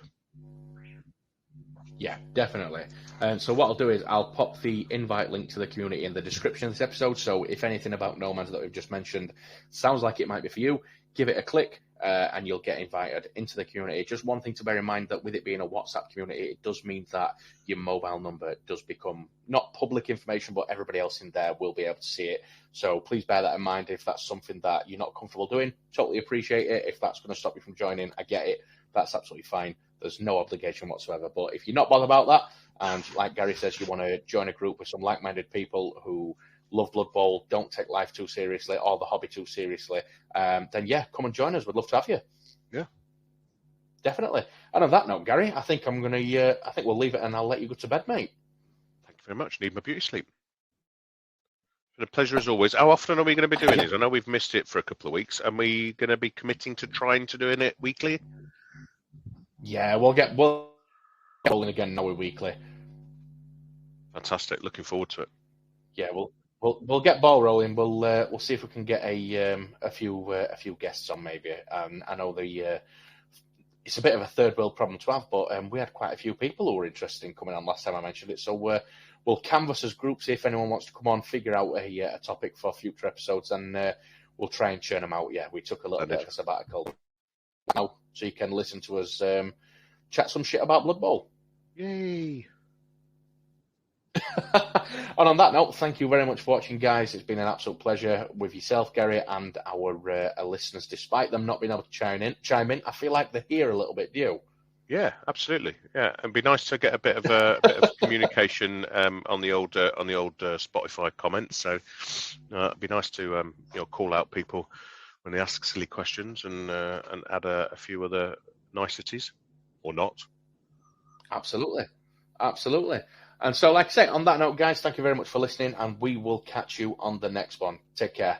Yeah, definitely. And so what I'll do is I'll pop the invite link to the community in the description of this episode. So if anything about Nomads that we've just mentioned sounds like it might be for you, give it a click, and you'll get invited into the community. Just one thing to bear in mind, that with it being a WhatsApp community, it does mean that your mobile number does become not public information, but everybody else in there will be able to see it. So please bear that in mind. If that's something that you're not comfortable doing, totally appreciate it. If that's going to stop you from joining, I get it. That's absolutely fine. There's no obligation whatsoever. But if you're not bothered about that, and like Gary says, you want to join a group with some like-minded people who love Blood Bowl, don't take life too seriously or the hobby too seriously, then yeah, come and join us. We'd love to have you. Yeah, definitely. And on that note, Gary, I think we'll leave it, and I'll let you go to bed, mate. Thank you very much. Need my beauty sleep. It's been a pleasure as always. How often are we going to be doing this? I know we've missed it for a couple of weeks. Are we going to be committing to trying to doing it weekly? Yeah, we'll get rolling again now weekly. Fantastic. Looking forward to it. Yeah, we'll get ball rolling. We'll see if we can get a few guests on maybe. I know it's a bit of a third world problem to have, but we had quite a few people who were interested in coming on last time I mentioned it. So we'll canvass as groups, see if anyone wants to come on, figure out a topic for future episodes, and we'll try and churn them out. Yeah, we took a little bit of a sabbatical now, so you can listen to us chat some shit about Blood Bowl. Yay! And on that note, thank you very much for watching, guys. It's been an absolute pleasure with yourself, Gary, and our listeners. Despite them not being able to chime in, I feel like they're here a little bit. Do you? Yeah, absolutely. Yeah, it'd be nice to get a bit of communication on the old Spotify comments. So it'd be nice to call out people when they ask silly questions and add a few other niceties or not. Absolutely. And so, like I say, on that note, guys, thank you very much for listening, and we will catch you on the next one. Take care.